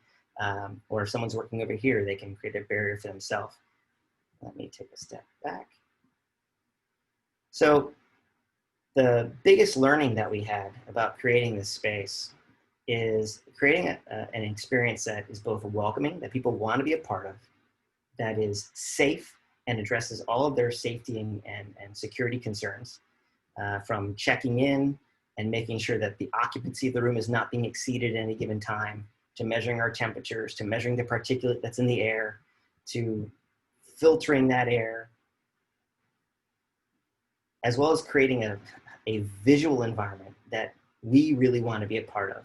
Or if someone's working over here, they can create a barrier for themselves. Let me take a step back. So the biggest learning that we had about creating this space is creating an experience that is both welcoming, that people want to be a part of, that is safe and addresses all of their safety and security concerns, from checking in and making sure that the occupancy of the room is not being exceeded at any given time, to measuring our temperatures, to measuring the particulate that's in the air, to filtering that air, as well as creating a visual environment that we really want to be a part of.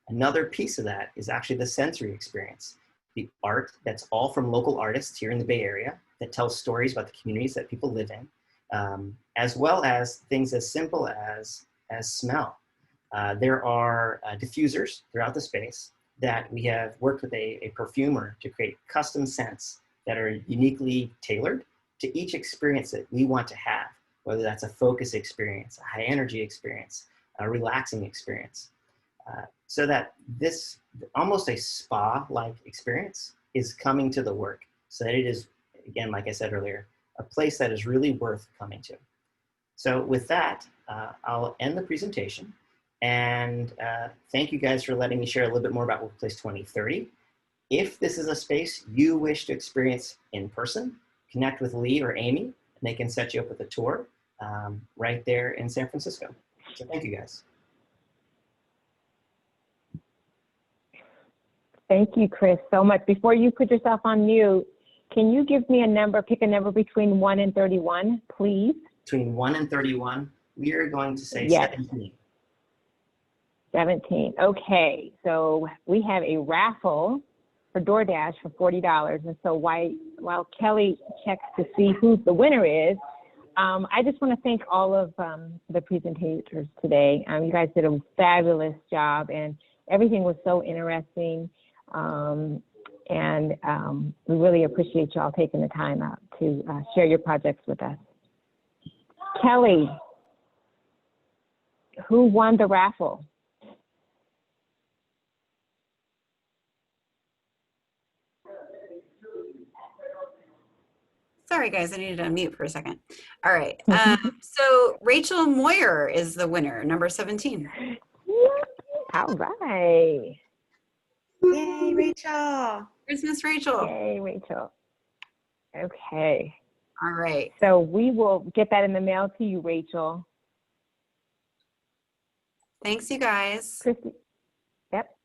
Another piece of that is actually the sensory experience, the art that's all from local artists here in the Bay Area that tells stories about the communities that people live in, as well as things as simple as smell. There are diffusers throughout the space that we have worked with a perfumer to create custom scents that are uniquely tailored to each experience that we want to have, whether that's a focus experience, a high energy experience, a relaxing experience. So that this, almost a spa-like experience, is coming to the work, so that it is, again, like I said earlier, a place that is really worth coming to. So with that, I'll end the presentation, and thank you guys for letting me share a little bit more about Workplace 2030. If this is a space you wish to experience in person, connect with Lee or Amy, and they can set you up with a tour right there in San Francisco. So thank you guys. Thank you, Chris, so much. Before you put yourself on mute, can you give me a number, pick a number between 1 and 31, please? Between 1 and 31, we are going to say yes. 17. 17, okay. So we have a raffle for DoorDash for $40. And so while Kelly checks to see who the winner is, I just want to thank all of the presentators today. You guys did a fabulous job, and everything was so interesting. We really appreciate y'all taking the time out to share your projects with us. Kelly, who won the raffle? Sorry, guys, I needed to unmute for a second. All right. So Rachel Moyer is the winner, number 17. All right. Yay, Rachel. Christmas, Rachel. Yay, Rachel. Okay. All right. So we will get that in the mail to you, Rachel. Thanks, you guys. Christy. Yep.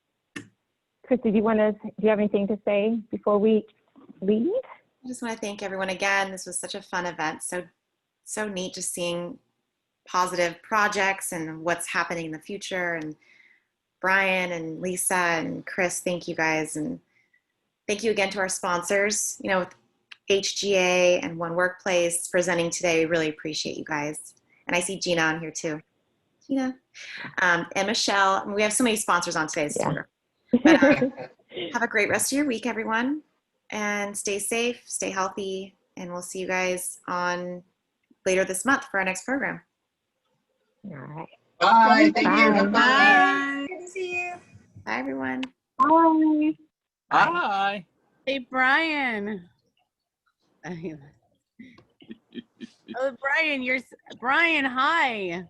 Christy, do you have anything to say before we leave? I just want to thank everyone again. This was such a fun event. So neat just seeing positive projects and what's happening in the future. And Brian and Lisa and Chris, thank you guys. And thank you again to our sponsors, with HGA and One Workplace presenting today. We really appreciate you guys. And I see Gina on here too. Gina. And Michelle. We have so many sponsors on today. But, have a great rest of your week, everyone. And stay safe, stay healthy, and we'll see you guys on later this month for our next program. All right. Bye. Thank you. Bye. Good to see you. Bye, everyone. Bye. Hi. Hey, Brian. Oh, Brian, hi.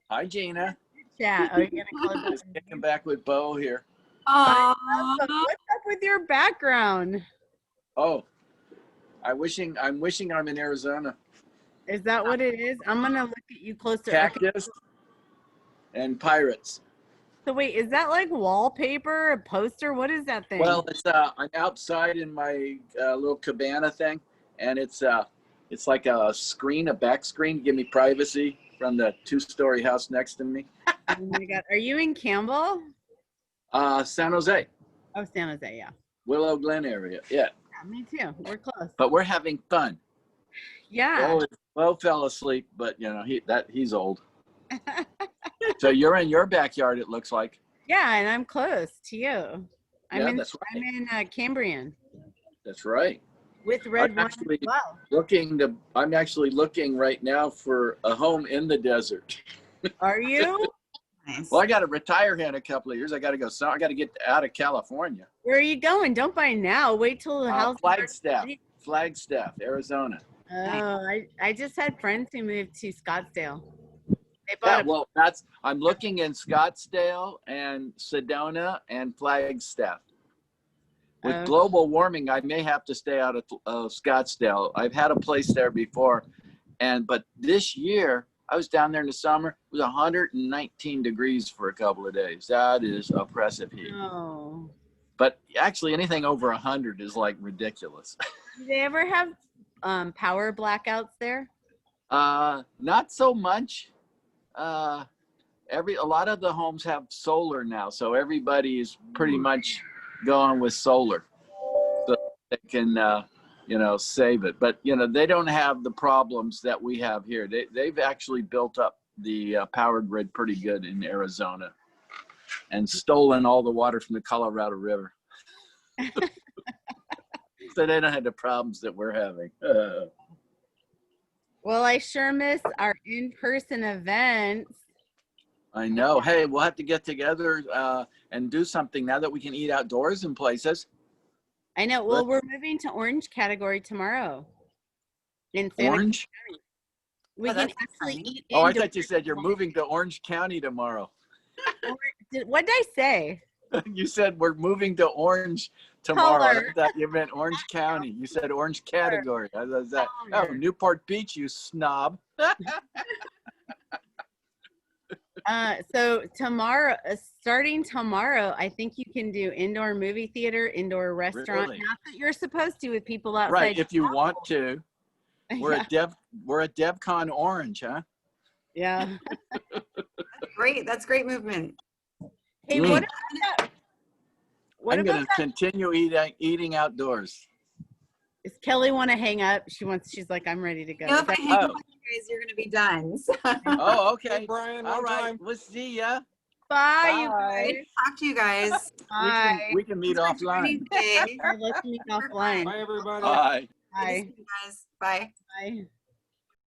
Hi, Gina. Chat. Oh, you're gonna close Just kicking back with Bo here. What's up with your background? Oh, I'm wishing I'm in Arizona. Is that what it is? I'm gonna look at you closer. Cactus and pirates. So wait, is that like wallpaper, a poster? What is that thing? Well, it's I'm outside in my little cabana thing, and it's like a screen, a back screen to give me privacy from the 2-story house next to me. Oh my God, are you in Campbell? San Jose. Oh, San Jose, yeah. Willow Glen area, yeah. Me too. We're close. But we're having fun. Yeah. Bo fell asleep, but he's old. So you're in your backyard, it looks like. Yeah, and I'm close to you. I'm Yeah, in that's right. I'm in Cambrian That's right. with red wine as well. I'm actually looking right now for a home in the desert. Are you? Nice. Well, I got to retire here in a couple of years. I got to go. So I got to get out of California. Where are you going? Don't buy now. Wait till the house. Flagstaff, Arizona. Oh, I just had friends who moved to Scottsdale. They Yeah, bought well, I'm looking in Scottsdale and Sedona and Flagstaff. With global warming, I may have to stay out of Scottsdale. I've had a place there before, but this year I was down there in the summer. It was 119 degrees for a couple of days. That is oppressive heat. Oh. But actually, anything over 100 is like ridiculous. Do they ever have power blackouts there? Not so much. A lot of the homes have solar now, so everybody is pretty much going with solar, so they can save it. But they don't have the problems that we have here. They've actually built up the power grid pretty good in Arizona, and stolen all the water from the Colorado River. So they don't have the problems that we're having. Well, I sure miss our in-person events. I know. Hey, we'll have to get together and do something now that we can eat outdoors in places. I know. Well, we're moving to orange category tomorrow. In Santa Orange? County. We can actually eat Oh, I indoors. thought you said you're moving to Orange County tomorrow. What did I say? You said we're moving to Orange tomorrow. Color. I thought you meant Orange County. You said Orange category. I was like, oh, Newport Beach, you snob. So tomorrow, starting tomorrow, I think you can do indoor movie theater, indoor restaurant. Really? Not that you're supposed to with people outside. Right, if you want to. We're Yeah. a DevCon Orange, huh? Yeah. Great. That's great movement. Hey, Mm. what about I'm going that? to continue eating outdoors. Does Kelly want to hang up? She's like, I'm ready to go. If I hang up with you guys, you're going to be done. So. Oh, okay. Hey, Brian, all one right. time. We'll see ya. Bye, you Bye. guys. Talk to you guys. Bye. We can meet offline. Let's meet offline. Bye, everybody. Bye. Bye. Guys. Bye. Bye.